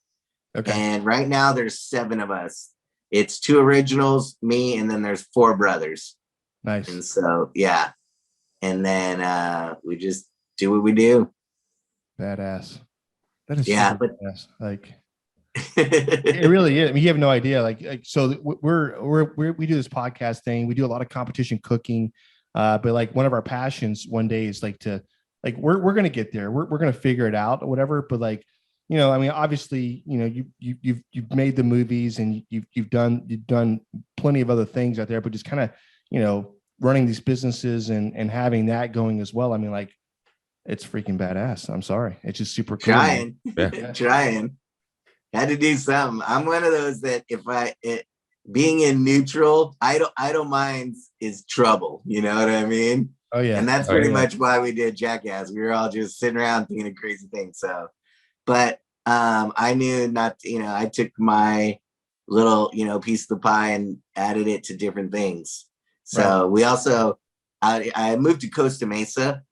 Okay.
And right now there's 7 of us. It's 2 originals, me, and then there's 4 brothers.
Nice.
And so, yeah. And then we just do what we do.
Badass. That is
super
badass. Like it really is. I mean, you have no idea. Like so we do this podcast thing. We do a lot of competition cooking. But like one of our passions one day is like we're gonna get there. We're gonna figure it out or whatever. But like, I mean, obviously, you've made the movies and you've done plenty of other things out there, but just kind of, running these businesses and having that going as well. I mean, like, it's freaking badass. I'm sorry. It's just super cool.
Trying.
Yeah.
Trying. Had to do something. I'm one of those that being in neutral, idle minds is trouble. You know what I mean?
Oh yeah.
And that's pretty much why we did Jackass. We were all just sitting around thinking of crazy things. So, but I knew not, I took my little, piece of the pie and added it to different things. So we also, I moved to Costa Mesa,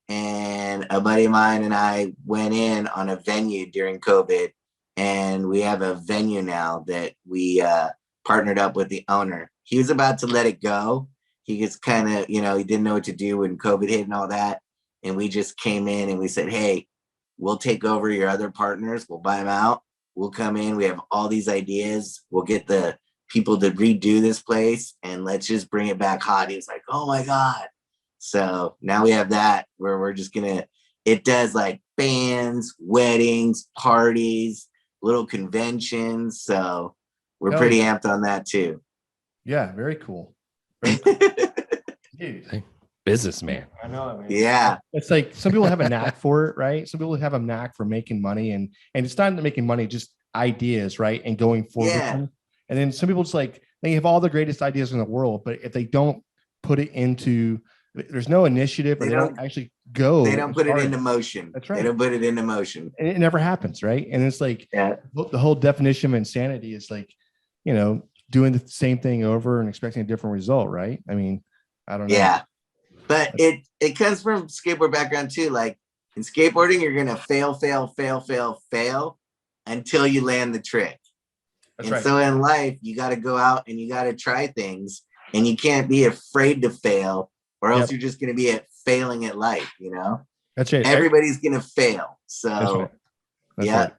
and a buddy of mine and I went in on a venue during COVID, and we have a venue now that we partnered up with the owner. He was about to let it go. He just kind of, he didn't know what to do when COVID hit and all that. And we just came in and we said, hey, we'll take over your other partners. We'll buy them out. We'll come in. We have all these ideas. We'll get the people to redo this place and let's just bring it back hot. He was like, oh my God. So now we have that where we're just it does like bands, weddings, parties, little conventions. So we're pretty amped on that too.
Yeah. Very cool. Very cool. Dude.
Businessman.
I know, man.
Yeah.
It's like some people have a knack for it, right? Some people have a knack for making money and it's not making money, just ideas, right? And going forward.
Yeah.
And then some people just like, they have all the greatest ideas in the world, but if they don't put it into, there's no initiative, or they don't actually go.
They don't put it into motion.
That's right.
They don't put it into motion.
And it never happens, right? And it's like, the whole definition of insanity is like, doing the same thing over and expecting a different result, right? I mean, I don't know.
Yeah. But it comes from skateboard background too. Like in skateboarding, you're gonna fail until you land the trick. That's right. So in life, you got to go out and you got to try things, and you can't be afraid to fail, or else you're just gonna be failing at life.
That's right.
Everybody's gonna fail. So
That's right.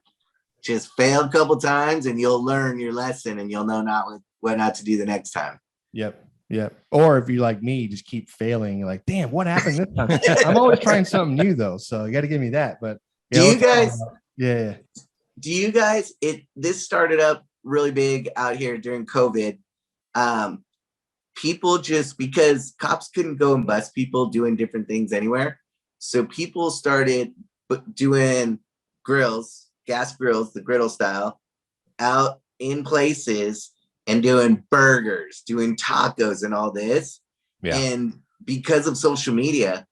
Just fail a couple times, and you'll learn your lesson, and you'll know what not to do the next time.
Yep. Yeah. Or if you like me, just keep failing. You're like, damn, what happened this time? I'm always trying something new though. So you got to give me that. But
do you guys, this started up really big out here during COVID. People just, because cops couldn't go and bust people doing different things anywhere. So people started doing gas grills, the griddle style, out in places, and doing burgers, doing tacos and all this. Yeah. And because of social media,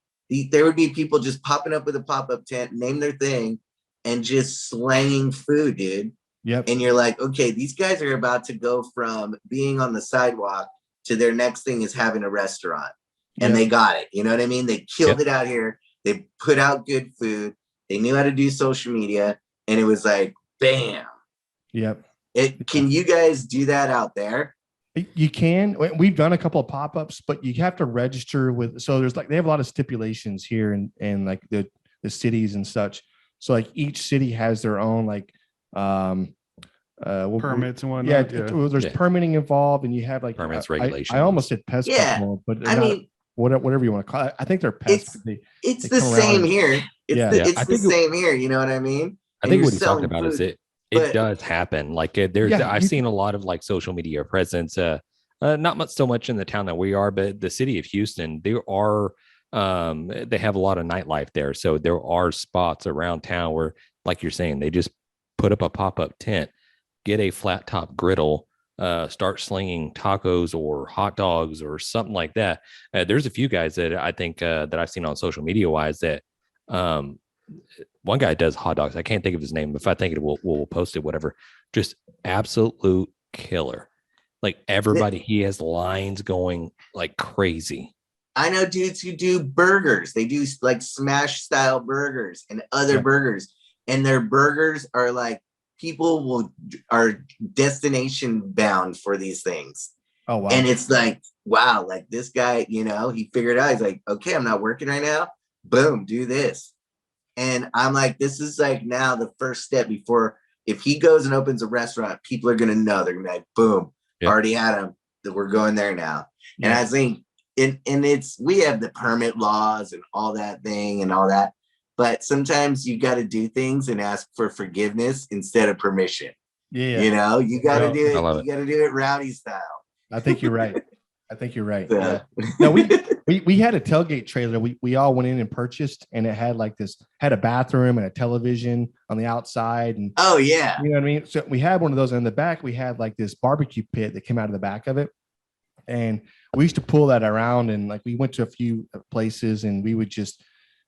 there would be people just popping up with a pop-up tent, name their thing, and just slanging food, dude.
Yep.
And you're like, okay, these guys are about to go from being on the sidewalk to their next thing is having a restaurant. And they got it. You know what I mean? They killed it out here. They put out good food. They knew how to do social media. And it was like, bam.
Yep.
Can you guys do that out there?
You can. We've done a couple of pop-ups, but you have to register with. So there's like, they have a lot of stipulations here in like the cities and such. So like each city has their own like
permits and whatnot.
There's permitting involved, and you have like
permits, regulations.
I almost said pest control, but
I mean,
whatever you want to call it. I think they're pests.
It's
they
the
come around
same
and-
here. It's
Yeah.
the, it's
I
the
think
same here. You know what I mean?
I
And
think
you're
what he's talking
selling
about is
food,
it
but-
does happen. Like there's
Yeah,
I've seen a lot of like social media presence. Not much so much in the town that we are, but the city of Houston, there are they have a lot of nightlife there. So there are spots around town where, like you're saying, they just put up a pop-up tent, get a flat top griddle, start slinging tacos or hot dogs or something like that. There's a few guys that I think that I've seen on social media wise that one guy does hot dogs. I can't think of his name. If I think it, we'll post it, whatever. Just absolute killer. Like everybody, he has lines going like crazy.
I know dudes who do burgers. They do like smash style burgers and other burgers, and their burgers are like people are destination bound for these things.
Oh wow!
And it's like, wow, like this guy, you know, he figured out. He's like, okay, I'm not working right now. Boom, do this. And I'm like, this is like now the first step before. If he goes and opens a restaurant, people are gonna know. They're gonna be like, boom, already had him. That we're going there now. And I think. And it's, we have the permit laws and all that thing and all that, but sometimes you got to do things and ask for forgiveness instead of permission.
Yeah.
You know, you got to do it.
I love
You got to do it rowdy style.
I think you're right. I think you're right.
So-
Yeah. No, we had a tailgate trailer. We all went in and purchased, and it had like had a bathroom and a television on the outside. And
Oh yeah.
you know what I mean? So we had one of those. And in the back, we had like this barbecue pit that came out of the back of it. And we used to pull that around, and like we went to a few places, and we would just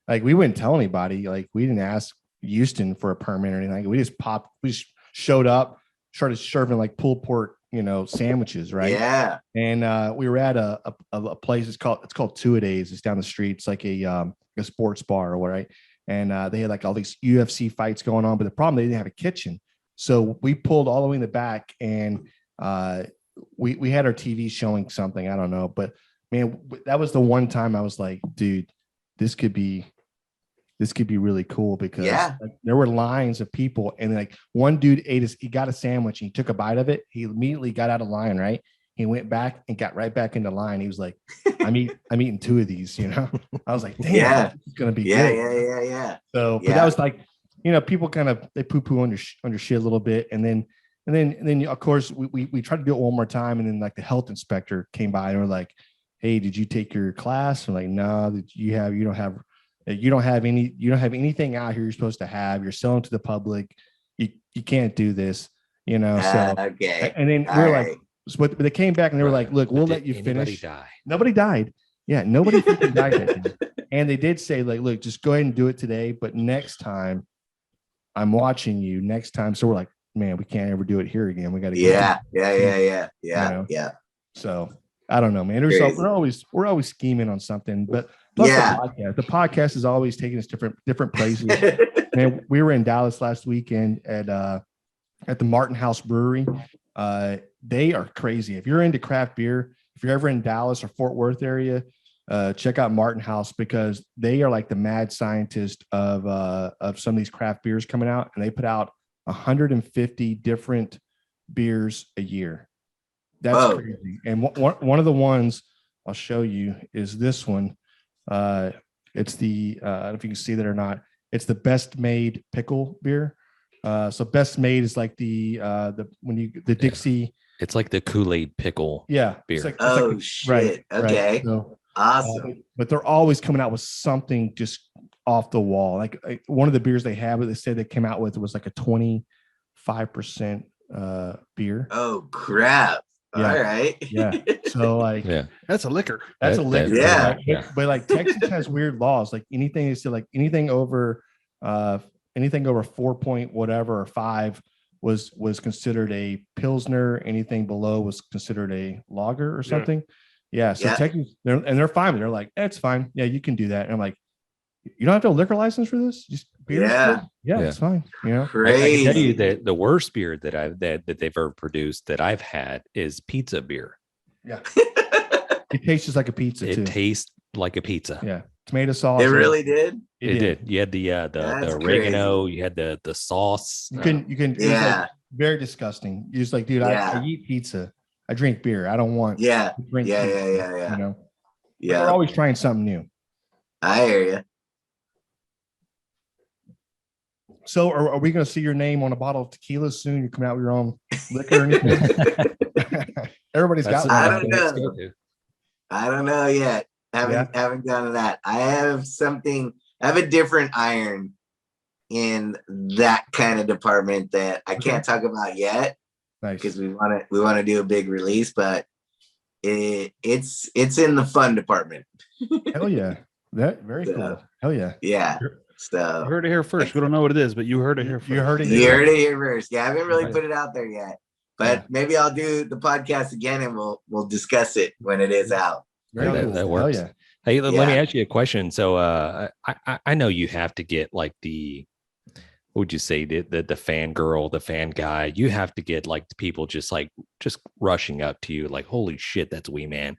like, we wouldn't tell anybody. Like we didn't ask Houston for a permit or anything. We just showed up, started serving like pulled pork, sandwiches. Right.
Yeah.
And we were at a place. It's called Two-A-Days. It's down the street. It's like a sports bar, right? And they had like all these UFC fights going on, but the problem, they didn't have a kitchen. So we pulled all the way in the back, and we had our TV showing something. I don't know, but man, that was the one time I was like, dude, this could be really cool, because like, there were lines of people, and like one dude he got a sandwich and he took a bite of it. He immediately got out of line. Right. He went back and got right back into line. He was like, I'm eating two of these, I was like, damn, it's going to be good.
Yeah.
So, but that was like, people kind of, they poo-poo under shit a little bit. And then of course we tried to do it one more time. And then like the health inspector came by and were like, hey, did you take your class? I'm like, no, you don't have anything out here you're supposed to have. You're selling to the public. You can't do this, so.
Okay.
And then we're like, but they came back and they were like, look, we'll let you finish. Nobody died. Yeah. Nobody freaking died that day. And they did say like, look, just go ahead and do it today. But next time I'm watching you next time. So we're like, man, we can't ever do it here again. We got to.
Yeah.
So I don't know, man. We're always scheming on something, but plus the podcast is always taking us different places. And we were in Dallas last weekend at the Martin House Brewery. They are crazy. If you're into craft beer, if you're ever in Dallas or Fort Worth area, check out Martin House, because they are like the mad scientist of some of these craft beers coming out, and they put out 150 different beers a year. That's crazy. And one of the ones I'll show you is this one. It's the I don't know if you can see that or not. It's the Best Made pickle beer. So Best Made is like the Dixie.
It's like the Kool-Aid pickle
beer.
Shit.
Right.
Okay.
Right. So,
Awesome.
But they're always coming out with something just off the wall. Like one of the beers they have, they said they came out with was like a 25% beer.
Oh crap.
Yeah.
All right.
Yeah. So like,
that's a liquor.
That's a liquor.
Yeah.
But like Texas has weird laws. Like anything over 4 point whatever or 5 was considered a Pilsner. Anything below was considered a lager or something. Yeah. So Texas, they're fine. They're like, it's fine. Yeah, you can do that. And I'm like, you don't have to liquor license for this. Just beer. Yeah, it's fine.
Crazy.
I can tell you that the worst beer that they've ever produced that I've had is pizza beer.
Yeah. It tastes just like a pizza.
It
too.
tastes like a pizza.
Yeah. Tomato sauce.
It really did.
It did. You had the oregano. You had the sauce.
You can. It was like very disgusting. You're just like, dude, I eat pizza. I drink beer. I don't want.
Yeah.
to drink pizza,
Yeah.
They're always trying something new.
I hear you.
So are we going to see your name on a bottle of tequila soon? You come out with your own liquor or anything? Everybody's got one.
I don't know. I don't know yet. Haven't done to that. I have a different iron in that kind of department that I can't talk about yet.
Nice.
Because we want to do a big release, but it's in the fun department.
Hell yeah. That very cool. Hell yeah.
Yeah. So
You heard it here first. We don't know what it is, but you heard it here first.
You heard it
you
here.
heard it here first. Yeah, I haven't really put it out there yet. But maybe I'll do the podcast again and we'll discuss it when it is out.
Very cool.
That works.
Hell yeah.
Hey, let me ask you a question. So I know you have to get like what would you say, the fan girl, the fan guy, you have to get like the people just rushing up to you like, holy shit, that's Weeman.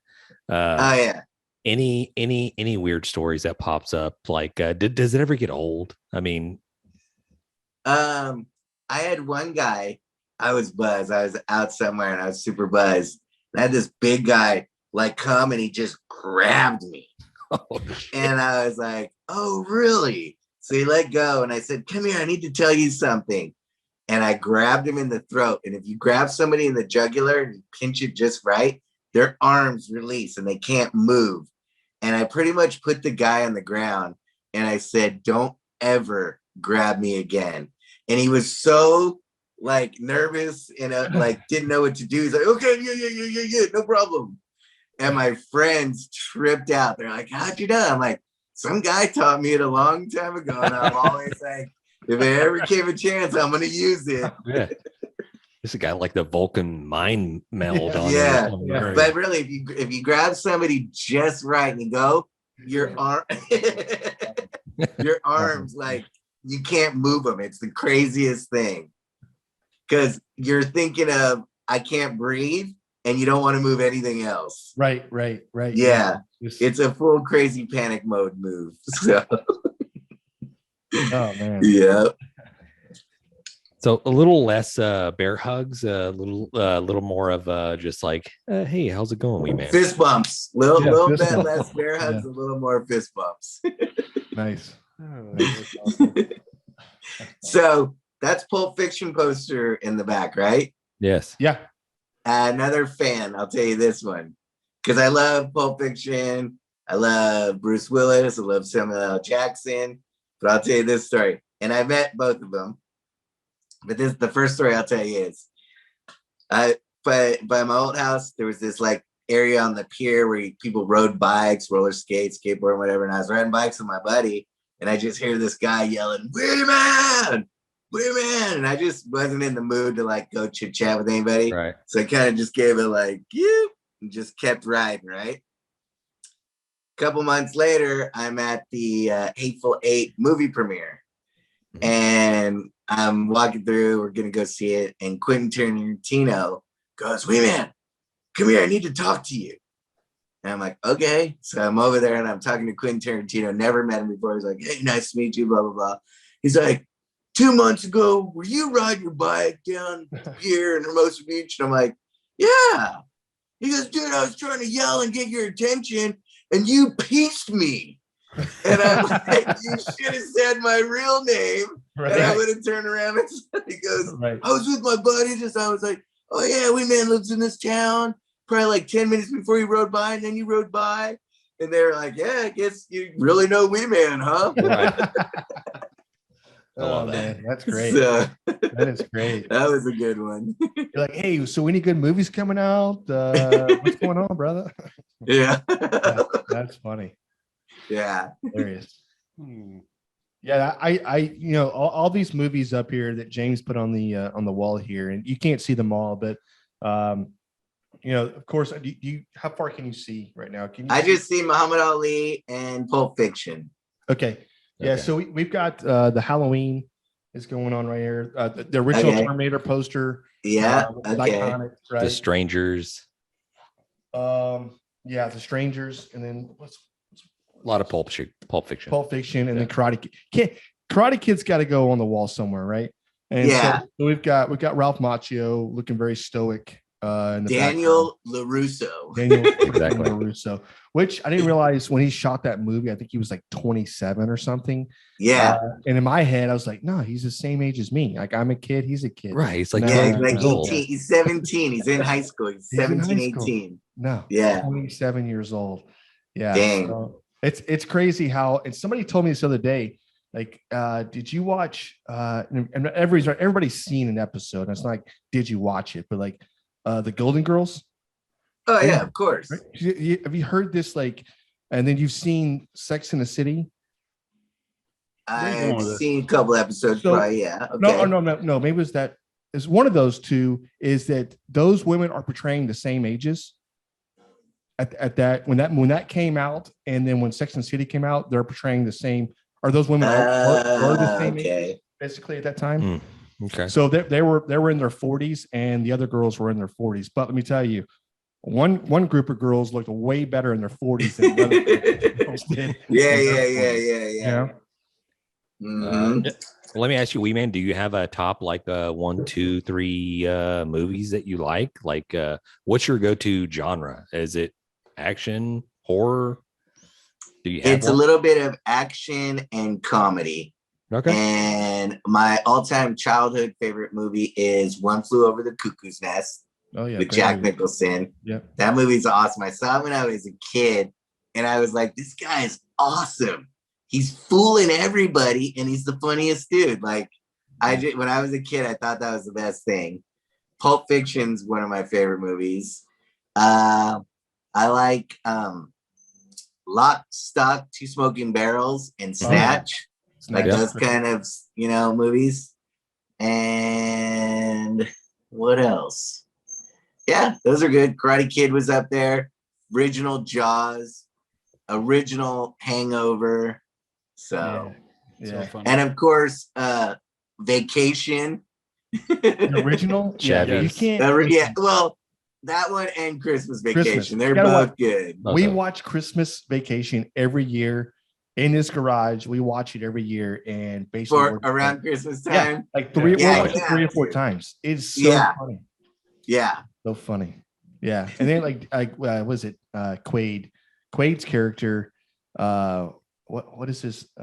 Oh yeah.
Any weird stories that pops up? Like, does it ever get old? I mean,
I had one guy, I was buzzed. I was out somewhere and I was super buzzed. I had this big guy like come and he just grabbed me. And I was like, oh, really? So he let go and I said, come here, I need to tell you something. And I grabbed him in the throat. And if you grab somebody in the jugular and you pinch it just right, their arms release and they can't move. And I pretty much put the guy on the ground and I said, don't ever grab me again. And he was so like nervous and like didn't know what to do. He's like, okay, yeah, no problem. And my friends tripped out. They're like, how'd you know? I'm like, some guy taught me it a long time ago. And I'm always like, if I ever gave a chance, I'm going to use it.
Yeah. This guy like the Vulcan mind meld on.
Yeah. But really, if you grab somebody just right and you go, your arms, like you can't move them. It's the craziest thing. Because you're thinking of, I can't breathe. And you don't want to move anything else.
Right.
Yeah. It's a full crazy panic mode move. So.
Oh man.
Yeah.
So a little less bear hugs, a little more of just like, hey, how's it going, Weeman?
Fist bumps. Little
fist
bit
bumps.
less bear hugs, a little more fist bumps.
Nice.
So that's Pulp Fiction poster in the back, right?
Yes.
Yeah.
Another fan, I'll tell you this one. Because I love Pulp Fiction. I love Bruce Willis. I love Samuel L. Jackson. But I'll tell you this story. And I met both of them. But this the first story I'll tell you is by my old house, there was this like area on the pier where people rode bikes, roller skates, skateboard, whatever. And I was riding bikes with my buddy, and I just hear this guy yelling, Weeman! Weeman! And I just wasn't in the mood to like go chit chat with anybody.
Right.
So I kind of just gave it like, and just kept riding, right? A couple months later, I'm at the Hateful Eight movie premiere. And I'm walking through, we're gonna go see it, and Quentin Tarantino goes, Weeman, come here, I need to talk to you. And I'm like, okay. So I'm over there and I'm talking to Quentin Tarantino, never met him before. He's like, hey, nice to meet you, blah, blah, blah. He's like, 2 months ago, were you riding your bike down here in Hermosa Beach? And I'm like, yeah. He goes, dude, I was trying to yell and get your attention, and you pieced me. And I'm like, you should have said my real name. Right. And I would have turned around and he goes, I was with my buddies. I was like, oh yeah, Weeman lives in this town. Probably like 10 minutes before you rode by, and then you rode by. And they were like, yeah, I guess you really know Weeman, huh?
Right.
Oh man, that's great.
So,
that is great.
That was a good one.
You're like, hey, so any good movies coming out? What's going on, brother?
Yeah.
That's funny.
Yeah.
Hilarious. Yeah, I all these movies up here that James put on the wall here, and you can't see them all, but of course, how far can you see right now? Can you
I just see Muhammad Ali and Pulp Fiction.
Okay. Yeah, so we've got the Halloween is going on right here. The original Terminator poster.
Yeah.
Iconic, right?
The Strangers.
The Strangers, and then what's
a lot of Pulp Fiction.
Pulp Fiction, and then Karate Kid. Karate Kid's got to go on the wall somewhere, right? And so we've got Ralph Macchio looking very stoic. in the
Daniel LaRusso.
Daniel
Exactly.
LaRusso, which I didn't realize when he shot that movie. I think he was like 27 or something.
Yeah.
And in my head, I was like, no, he's the same age as me. Like I'm a kid, he's a kid.
Right. He's like
No,
Yeah,
12
he's like
years old.
18. He's 17. He's in high school. He's
He's in
17,
high school.
18.
No,
Yeah.
27 years old. Yeah.
Dang.
So it's crazy how, and somebody told me this other day, like, did you watch, and everybody's seen an episode. And it's not like, did you watch it? But like, the Golden Girls.
Oh, yeah, of course.
Right? Have you heard this? Like, and then you've seen Sex in the City.
I've seen a couple episodes,
So-
probably, yeah. Okay.
No. Maybe it's that. Is one of those two is that those women are portraying the same ages at that when that came out, and then when Sex and the City came out, they're portraying the same. Are those women are the same age, basically at that time?
Okay.
So they were in their 40s, and the other girls were in their 40s. But let me tell you, one group of girls looked way better in their 40s than the other girls did.
Yeah.
Yeah.
Mhm.
Let me ask you, Weeman, do you have a top like 1, 2, 3 movies that you like? Like, what's your go-to genre? Is it action, horror? Do you have
It's a little bit of action and comedy.
Okay.
And my all-time childhood favorite movie is One Flew Over the Cuckoo's Nest
Oh yeah,
with
great
Jack
movie.
Nicholson.
Yep.
That movie's awesome. I saw it when I was a kid, and I was like, this guy is awesome. He's fooling everybody, and he's the funniest dude. Like, when I was a kid, I thought that was the best thing. Pulp Fiction's one of my favorite movies. I like Lock, Stock, Two Smoking Barrels, and Snatch. Like those kind of, movies. And what else? Yeah, those are good. Karate Kid was up there. Original Jaws. Original Hangover. So,
Yeah.
and of course, Vacation.
The original.
Chevy.
You can't.
Well, that one and Christmas Vacation.
Christmas.
They're
You gotta
both
watch-
good.
We watch Christmas Vacation every year in this garage. We watch it every year, and basically
For around Christmas
yeah,
time.
like three,
Yeah,
we watch it
yeah.
3 or 4 times. It's so
Yeah.
funny,
Yeah.
so funny. Yeah, and then was it Quaid's character? What is his? I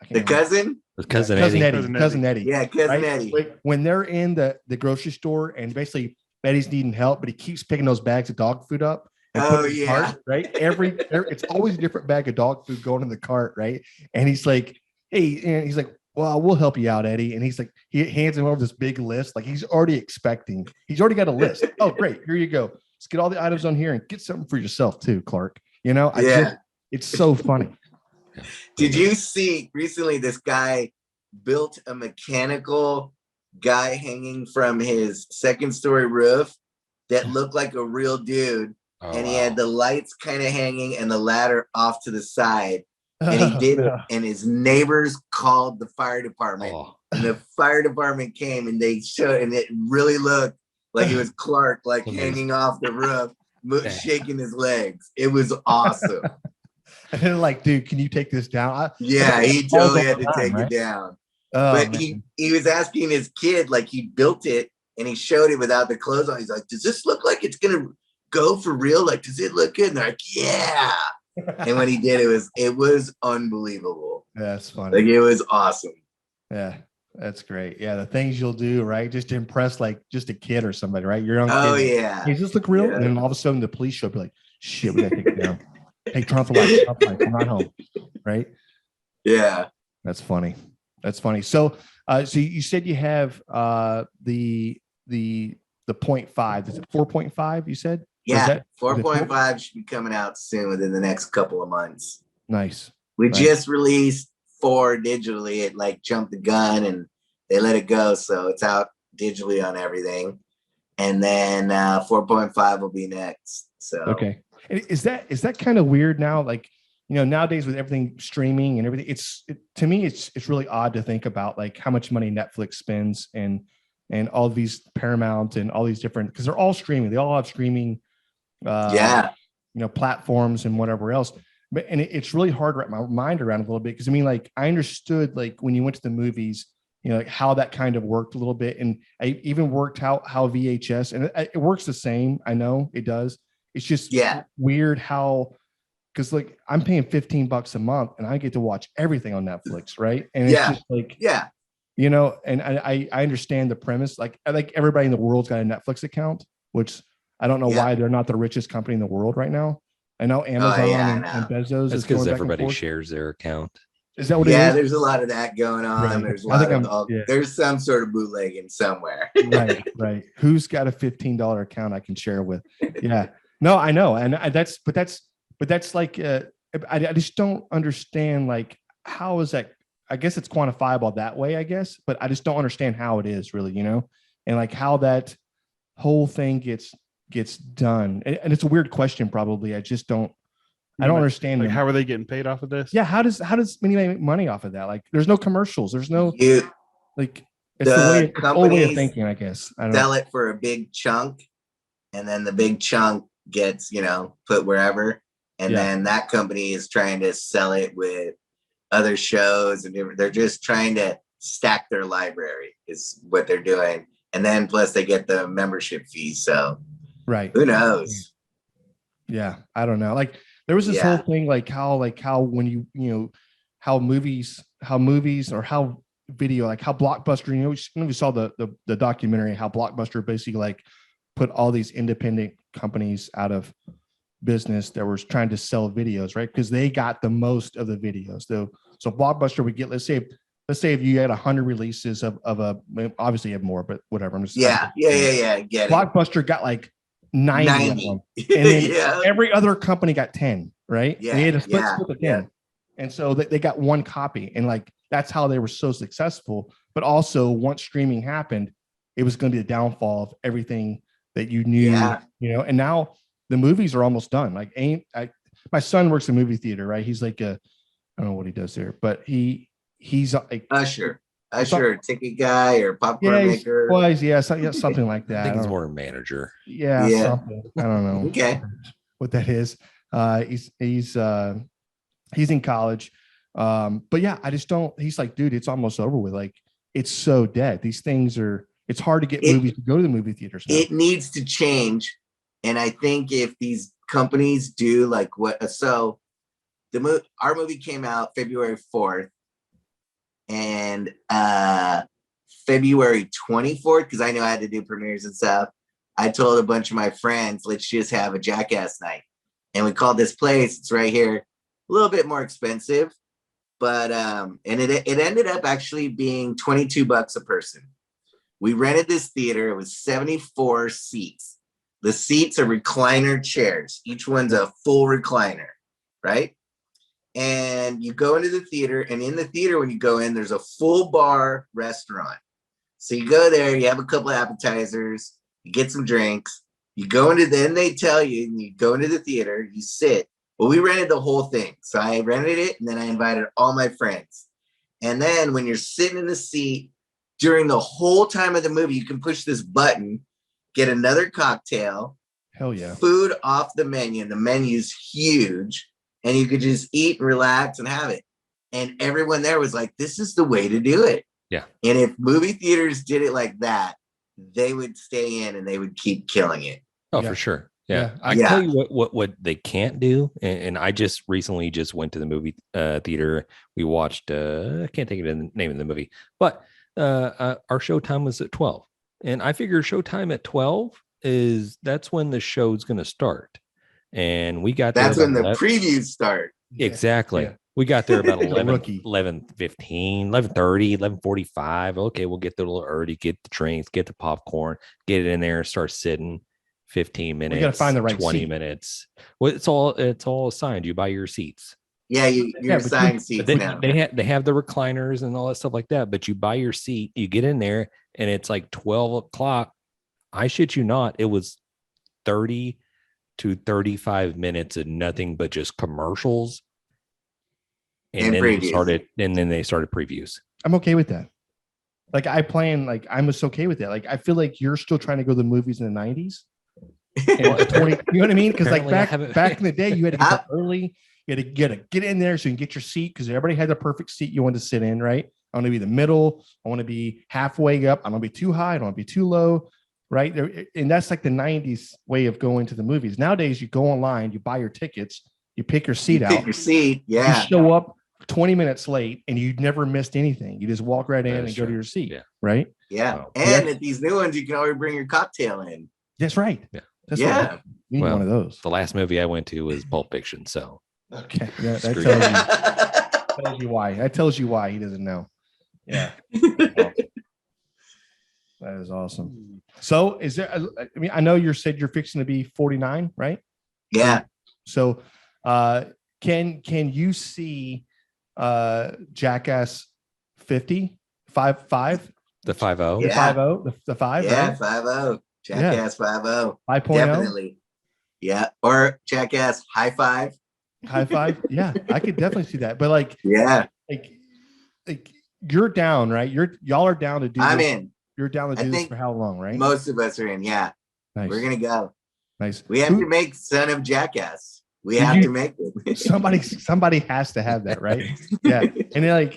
can't
The
remember.
cousin?
Cousin
Cousin
Eddie.
Eddie. Cousin Eddie.
Yeah, Cousin
right?
Eddie.
Like, when they're in the grocery store, and basically Eddie's needing help, but he keeps picking those bags of dog food up. And put it in the cart, right? It's always a different bag of dog food going in the cart, right? And he's like, hey, and he's like, well, we'll help you out, Eddie. And he's like, he hands him over this big list. Like he's already got a list. Oh, great. Here you go. Let's get all the items on here and get something for yourself too, Clark. It's so funny.
Did you see recently this guy built a mechanical guy hanging from his second-story roof that looked like a real dude?
Oh,
And he had the lights kind of hanging and the ladder off to the side. And he did it. And his neighbors called the fire department.
Oh.
And the fire department came and they showed, and it really looked like it was Clark, like hanging off the roof, shaking his legs. It was awesome.
And they're like, dude, can you take this down?
Yeah, he totally had to take
right?
it down.
Oh,
But
man.
he was asking his kid, like he built it and he showed it without the clothes on. He's like, does this look like it's gonna go for real? Like, does it look good? And they're like, yeah. And when he did, it was unbelievable.
That's funny.
Like, it was awesome.
Yeah, that's great. Yeah, the things you'll do, right? Just to impress like just a kid or somebody, right? Your young
Oh
kid.
yeah.
Hey, does this look real?
Yeah.
And then all of a sudden the police show up, be like, shit, we gotta take it down. Hey, turn off the lights. Turn off the lights. I'm not home. Right?
Yeah.
That's funny. That's funny. So so you said you have the 0.5. Is it 4.5 you said? Or is
Yeah.
that-
4.5 should be coming out soon within the next couple of months.
Nice.
We
Nice.
just released 4 digitally. It like jumped the gun and they let it go. So it's out digitally on everything. And then 4.5 will be next. So
Okay. And is that kind of weird now? Like, nowadays with everything streaming and everything, to me, it's really odd to think about like how much money Netflix spends and all these Paramount and all these different, because they're all streaming. They all have streaming, platforms and whatever else. And it's really hard to wrap my mind around a little bit. Because I mean, like I understood like when you went to the movies, you know, like how that kind of worked a little bit. And I even worked out how VHS, and it works the same. I know it does. It's just weird how, because like I'm paying $15 a month and I get to watch everything on Netflix, right? And it's just like, you know, and I understand the premise. Like I think everybody in the world's got a Netflix account, which I don't know why they're not the richest company in the world right now. I know Amazon and Bezos.
That's because everybody shares their account.
Is that what it is?
Yeah, there's a lot of that going on.
Right.
There's a lot of there's some sort of bootlegging somewhere.
Right. Who's got a $15 account I can share with? Yeah. No, I know. And that's like I just don't understand, like, how is that? I guess it's quantifiable that way, I guess, but I just don't understand how it is really, you know, and like how that whole thing gets done. And it's a weird question, probably. I just don't understand.
Like, how are they getting paid off of this?
Yeah. How does anybody make money off of that? Like, there's no commercials. There's no like, it's the old way of thinking, I guess. I don't
sell it for a big chunk, and then the big chunk gets, you know, put wherever. And then that company is trying to sell it with other shows, and they're just trying to stack their library is what they're doing. And then plus they get the membership fee. So who knows?
Yeah. I don't know. Like, there was this whole thing, like how when you know, how movies or how video, like how Blockbuster, you know, we saw the documentary, how Blockbuster basically like put all these independent companies out of business that was trying to sell videos, right? Because they got the most of the videos. So Blockbuster would get, let's say if you had 100 releases of a, obviously you have more, but whatever. I'm just
get it.
Blockbuster got like 90 of them. And then every other company got 10, right? They had a split of 10. And so they got one copy, and like that's how they were so successful. But also, once streaming happened, it was going to be the downfall of everything that you knew, you know. And now the movies are almost done. Like, my son works in a movie theater, right? He's like I don't know what he does there, but he's like
usher, ticket guy, or popcorn maker.
Something like that.
I think he's more a manager.
Something. I don't know.
Okay,
what that is. He's in college. But yeah, I just don't. He's like, dude, it's almost over with. Like, it's so dead. These things are. It's hard to get movies to go to the movie theaters now.
It needs to change, and I think if these companies do like what, our movie came out February 4th. And February 24th, because I know I had to do premieres and stuff, I told a bunch of my friends, let's just have a Jackass night. And we called this place, it's right here, a little bit more expensive, but and it ended up actually being $22 a person. We rented this theater. It was 74 seats. The seats are recliner chairs. Each one's a full recliner, right? And you go into the theater, and in the theater, when you go in, there's a full bar restaurant. So you go there, you have a couple of appetizers, you get some drinks, you go into, then they tell you, and you go into the theater, you sit. Well, we rented the whole thing. So I rented it, and then I invited all my friends. And then when you're sitting in the seat during the whole time of the movie, you can push this button, get another cocktail.
Hell yeah.
Food off the menu. And the menu's huge. And you could just eat and relax and have it. And everyone there was like, this is the way to do it.
Yeah.
And if movie theaters did it like that, they would stay in and they would keep killing it.
Oh, for sure. Yeah. I can tell you what they can't do. And I just recently went to the movie theater. We watched, I can't think of the name of the movie, but our showtime was at 12. And I figure showtime at 12 that's when the show's going to start. And we got there.
That's when the previews start.
Exactly. Yeah. We got there about 11:15, 11:30, 11:45. Okay, we'll get there a little early, get the drinks, get the popcorn, get it in there, start sitting 15 minutes.
You got to find the right
20
seat.
Minutes. Well, it's all assigned. You buy your seats.
Yeah, you're assigned seats now.
They have the recliners and all that stuff like that, but you buy your seat, you get in there, and it's like 12 o'clock. I shit you not, it was 30 to 35 minutes of nothing but just commercials. And then they started previews.
I'm okay with that. Like I'm just okay with that. Like, I feel like you're still trying to go to the movies in the 90s. And 20, you know what I mean? Because like back in the day, you had to get up early. You had to get in there so you can get your seat, because everybody had the perfect seat you wanted to sit in, right? I want to be the middle. I want to be halfway up. I don't want to be too high. I don't want to be too low. Right. And that's like the 90s way of going to the movies. Nowadays, you go online, you buy your tickets, you pick your seat out.
Pick your seat. Yeah.
You show up 20 minutes late and you never missed anything. You just walk right in and go to your seat.
Yeah.
Right.
Yeah.
Wow.
And at these new ones, you can always bring your cocktail in.
That's right.
Yeah.
That's
Yeah.
right. We need
Well,
one of those.
The last movie I went to was Pulp Fiction. So
Okay. Yeah, that
Screw
tells you why. That tells you why he doesn't know. Yeah. That is awesome. So is there, I mean, I know you said you're fixing to be 49, right?
Yeah.
So can you see Jackass 50, 5,
the 5-0.
the
Yeah.
5-0, the 5,
Yeah.
right?
5-0. Jackass 5-0.
5.0,
Definitely. Yeah. Or Jackass High Five.
high five. Yeah, I could definitely see that. But like
Yeah.
you're down, right? Y'all are down to do
I'm
this.
in.
You're down to
I
do this
think
for how long, right?
Most of us are in. Yeah.
Nice.
We're going to go.
Nice.
We have to make Son of Jackass. We
Did
have
you-
to make it.
somebody has to have that, right? Yeah. And then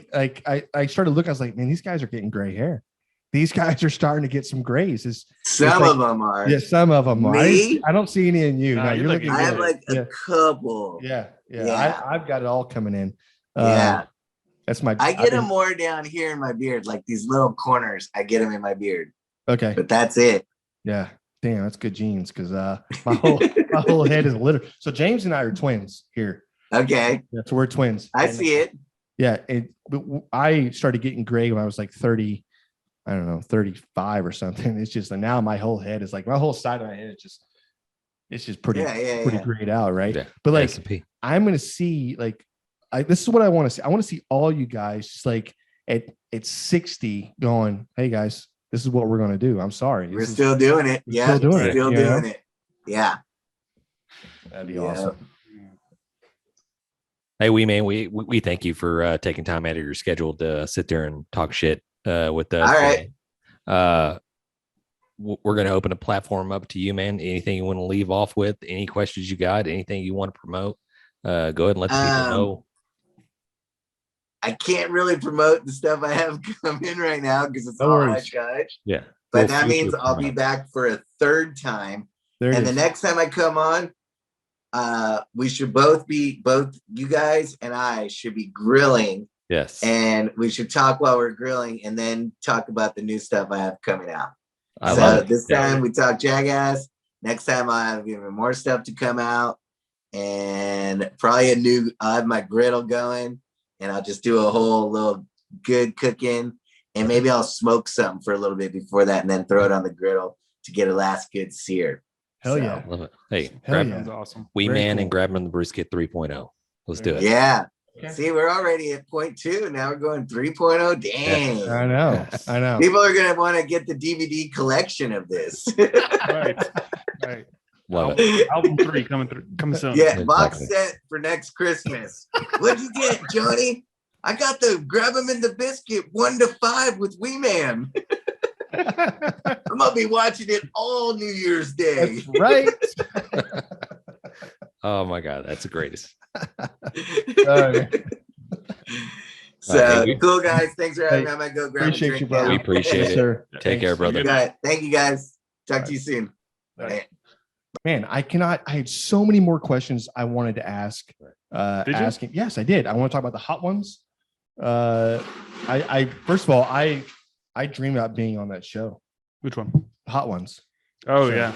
I started looking, I was like, man, these guys are getting gray hair. These guys are starting to get some grays.
Some
like-
of them are.
Yeah, some of them are.
Me?
I don't see any in you.
Nah,
No,
you're
you're looking
looking
I
good.
have like
yeah.
a couple.
Yeah.
Yeah.
I've got it all coming in.
Yeah.
That's my.
I get them more down here in my beard, like these little corners. I get them in my beard,
Okay.
but that's it.
Yeah. Damn, that's good genes because my whole head is littered. So James and I are twins here.
Okay.
Yeah, so we're twins.
I
And,
see it.
Yeah. I started getting gray when I was like 30. I don't know, 35 or something. It's just like now my whole head is like my whole side of my head is just pretty
Yeah.
grayed out, right?
Yeah.
But like
S&P.
I'm gonna see this is what I want to see. I want to see all you guys just like at 60 going, hey guys, this is what we're gonna do. I'm sorry.
We're still doing it. Yeah.
still doing
We're
it,
still
you know?
doing it. Yeah.
That'd be
Yeah.
awesome.
Hey, Weeman, we thank you for taking time out of your schedule to sit there and talk shit with us.
All right.
We're going to open a platform up to you, man. Anything you want to leave off with? Any questions you got? Anything you want to promote? Go ahead and let the people know.
I can't really promote the stuff I have coming right now because it's
No
all
worries.
hush.
Yeah.
But
Well,
that means
future
I'll be
promote.
back for a third time.
There it
And
is.
the next time I come on, we should both you guys and I should be grilling,
Yes.
and we should talk while we're grilling and then talk about the new stuff I have coming out.
I
So
love it.
this
Yeah.
time we talk Jackass. Next time I'll have even more stuff to come out, and probably I'll have my griddle going, and I'll just do a whole little good cooking, and maybe I'll smoke something for a little bit before that and then throw it on the griddle to get a last good sear.
Hell
So,
yeah.
Love it. Hey,
Hell
grab
yeah.
Sounds awesome.
Weeman
Very cool.
and grab him the brisket 3.0. Let's do it.
Yeah.
Okay.
See, we're already at 0.2. Now we're going 3.0. Dang.
I know. I know.
People are going to want to get the DVD collection of this.
Right. Right.
Love it.
Album 3 coming soon.
Yeah, box
Exactly.
set for next Christmas. What'd you get, Johnny? I got the grab 'em in the biscuit 1 to 5 with Weeman. I'm gonna be watching it all New Year's Day.
That's right.
Oh my God, that's the greatest.
So
Hey,
cool, guys. Thanks for having me.
Hey,
I'm gonna go grab a
appreciate
drink
you, brother.
now.
We appreciate
Yes,
it.
sir.
Take
Thanks.
care, brother.
You got it. Thank you, guys. Talk to you soon.
All right. Man, I had so many more questions I wanted to ask.
Did you?
Asking, yes, I did. I want to talk about the hot ones. I first of all, I dream about being on that show,
Which one?
Hot Ones,
Oh
Sure.
yeah.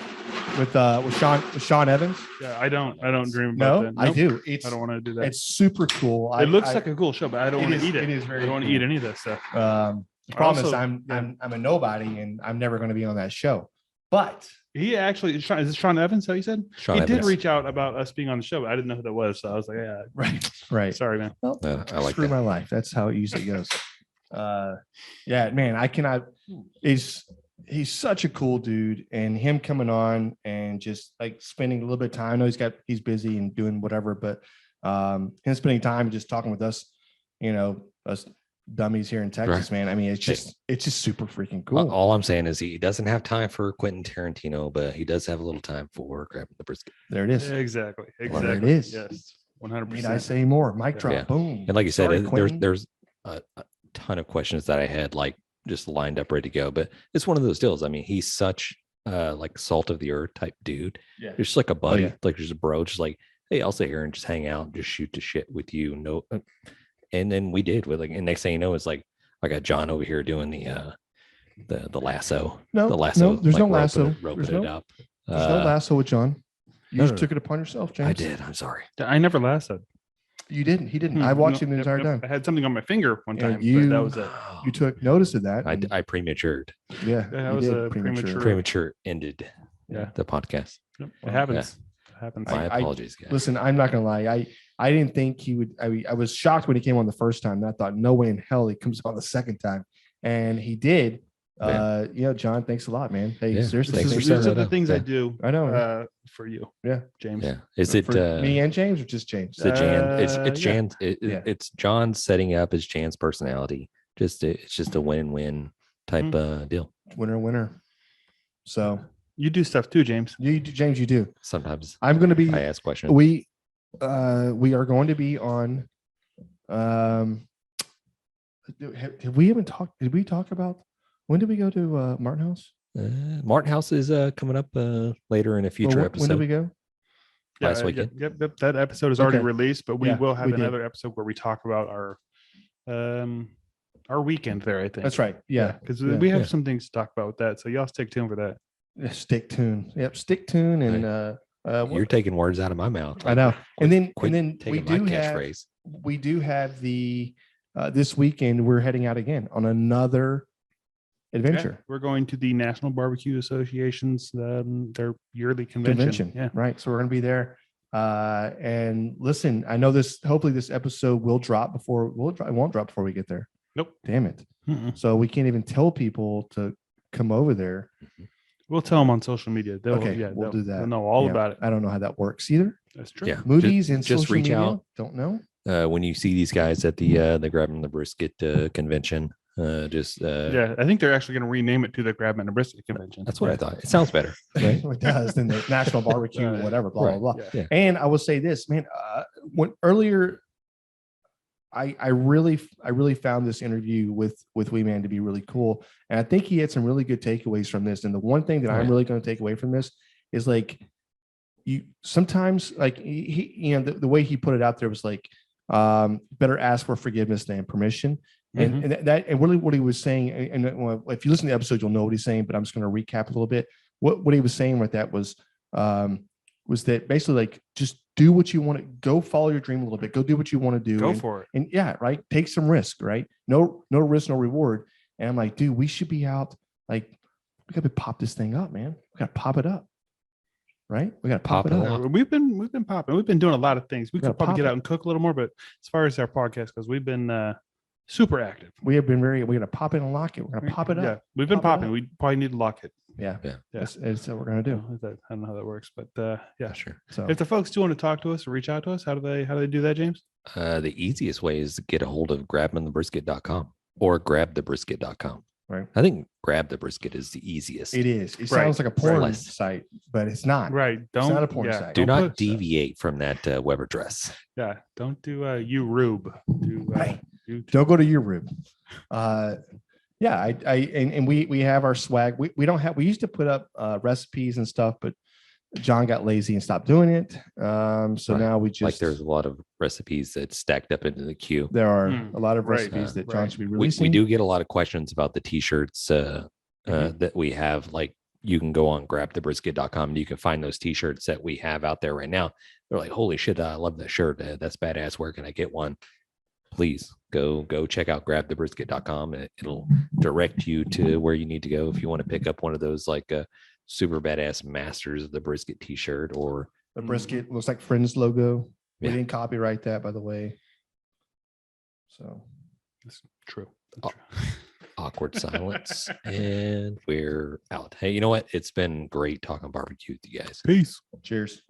with Sean Evans.
Yeah. I don't dream about
No,
that.
I
Nope.
do. It's
I don't want to do that.
it's super cool.
It looks like a cool show, but I don't
it
want
is-
to eat it.
it is
I
very
don't want to
cool.
eat any of this stuff.
the problem is
Also,
I'm a nobody and I'm never going to be on that show. But
He actually is it Sean Evans? How you said?
Sean
He did
Evans.
reach out about us being on the show, but I didn't know who that was. So I was like, yeah,
right.
sorry, man.
Well,
I like
screw
that.
my life. That's how it usually goes. Yeah, man, I cannot. He's such a cool dude, and him coming on and just like spending a little bit of time. I know he's busy and doing whatever, but him spending time and just talking with us, us dummies here in Texas, man. I mean, it's just super freaking cool.
All I'm saying is he doesn't have time for Quentin Tarantino, but he does have a little time for grabbing the brisket.
There it is.
Exactly.
There
Exactly.
it is.
Yes.
Need I
100%.
say more? Mic drop.
Yeah.
Boom.
And like you said,
Sorry, Quentin.
there's ton of questions that I had like just lined up ready to go. But it's one of those deals. I mean, he's such like salt of the earth type dude.
Yeah.
Just like a buddy,
yeah.
like just a bro, just like, hey, I'll sit here and just hang out and just shoot the shit with you. No, and then we did with like, and next thing you know, it's like I got John over here doing the lasso.
No,
The lasso.
no, there's no
roping
lasso.
it- roping
There's
it
no-
up.
There's no lasso with John. You
no,
just
no,
took it upon yourself, James.
I did. I'm sorry.
I never lassoed.
You didn't. He didn't. I watched him the entire time.
I had something on my finger one
And
time,
you-
but that was it.
You took notice of that. and-
I prematured.
yeah,
That
you
was
did
a premature-
Premature ended.
Yeah.
The podcast.
Yep,
Well,
it happens. It happens.
My
I-
apologies, guys.
Listen, I'm not gonna lie. I didn't think he would. I was shocked when he came on the first time. And I thought, no way in hell he comes on the second time, and he did. John, thanks a lot, man. Hey,
Yeah,
seriously,
thanks for
thanks
These are
setting
the
that up.
things I
Yeah.
do
I know.
for you.
Yeah.
James.
Yeah. Is it
For me and James, or just James?
the Jan? It's
yeah.
Jan's.
Yeah.
It's John setting up his Jan's personality. It's just a win-win type deal.
Winner. So
You do stuff too, James.
James, you do.
Sometimes
I'm going to be.
I ask questions.
We are going to be on. Have we even talked? Did we talk about when did we go to Martin House?
Martin House is coming up later in a future
When
episode.
did we go?
Last weekend.
Yep. That episode is already
Okay.
released, but we
Yeah,
will have
we did.
another episode where we talk about our weekend there. I think
That's right. Yeah.
because
Yeah.
we have
Yeah.
some things to talk about with that. So y'all stick tuned for that.
Stick tune. Yep. Stick tune and
You're taking words out of my mouth.
I know. And then
Quit
we
taking my
do have
catchphrase.
the this weekend we're heading out again on another adventure.
Yeah, we're going to the National Barbecue Association's their yearly convention. Yeah.
Right. So we're going to be there. And listen, I know this. Hopefully, this episode will drop before. It won't drop before we get there.
Nope.
Damn it.
Mm-mm.
So we can't even tell people to come over there.
We'll tell them on social media. We'll
do that.
They'll know all
Yeah,
about it.
I don't know how that works either.
That's true.
Yeah.
Movies and
just
social
reach
media,
out.
don't know.
When you see these guys at the Grabbing the Brisket convention,
Yeah, I think they're actually going to rename it to the Grab and a Brisket convention.
that's what I thought. It sounds better.
Right? It does. Then the National Barbecue,
Right.
whatever, blah
Right.
blah blah.
Yeah.
And I will say this, man. When earlier, I really found this interview with Weeman to be really cool, and I think he had some really good takeaways from this. And the one thing that I'm
Yeah.
really going to take away from this is like you sometimes like he the way he put it out there was like better ask for forgiveness than permission. And,
Mhm.
and really what he was saying, and if you listen to the episode, you'll know what he's saying, but I'm just going to recap a little bit. What he was saying with that was that basically like just do what you want to go follow your dream a little bit, go do what you want to do.
Go
and,
for it.
and yeah, right. Take some risk, right? No risk, no reward. And I'm like, dude, we should be out. Like, we got to pop this thing up, man. We got to pop it up, right? We got to pop it
Pop it
up.
up.
We've been popping. We've been doing a lot of things. We
Gotta
could probably
pop
get
it.
out and cook a little more, but as far as our podcast goes, we've been super active.
We have been we're going to pop it and lock it. We're going to pop it
Yeah,
up.
we've been
Pop it
popping.
up.
We probably need to lock it.
Yeah.
Yeah.
That's what we're going to do.
I don't know how that works, but yeah.
Sure.
So
If the folks do want to talk to us or reach out to us, how do they do that, James?
The easiest way is to get a hold of grabthebrisket.com or grabthebrisket.com.
Right.
I think Grab the Brisket is the easiest.
it is. It
Right.
sounds like a porn
Right.
site, but it's not.
Right. Don't
not a porn
yeah,
site.
Do
don't
not
put-
deviate from that web address.
Yeah, don't do you rube. Do
Right.
you
Don't go to your room. Yeah, and we have our swag. We don't have. We used to put up recipes and stuff, but John got lazy and stopped doing it. So
Right.
now we just
Like there's a lot of recipes that stacked up into the queue.
there are
Mm,
a lot of
right,
recipes that John
right.
should be
We
releasing.
do get a lot of questions about the t-shirts that we have. Like you can go on grabthebrisket.com and you can find those t-shirts that we have out there right now. They're like, holy shit, I love that shirt. That's badass. Where can I get one? Please go check out grabthebrisket.com and it'll direct you to where you need to go if you want to pick up one of those like super badass Masters of the Brisket t-shirt or
The brisket looks like Friends logo. We
Yeah.
didn't copyright that, by the way. So
That's true.
Oh. awkward silence. And we're out. Hey, you know what? It's been great talking barbecue with you guys.
Peace.
cheers.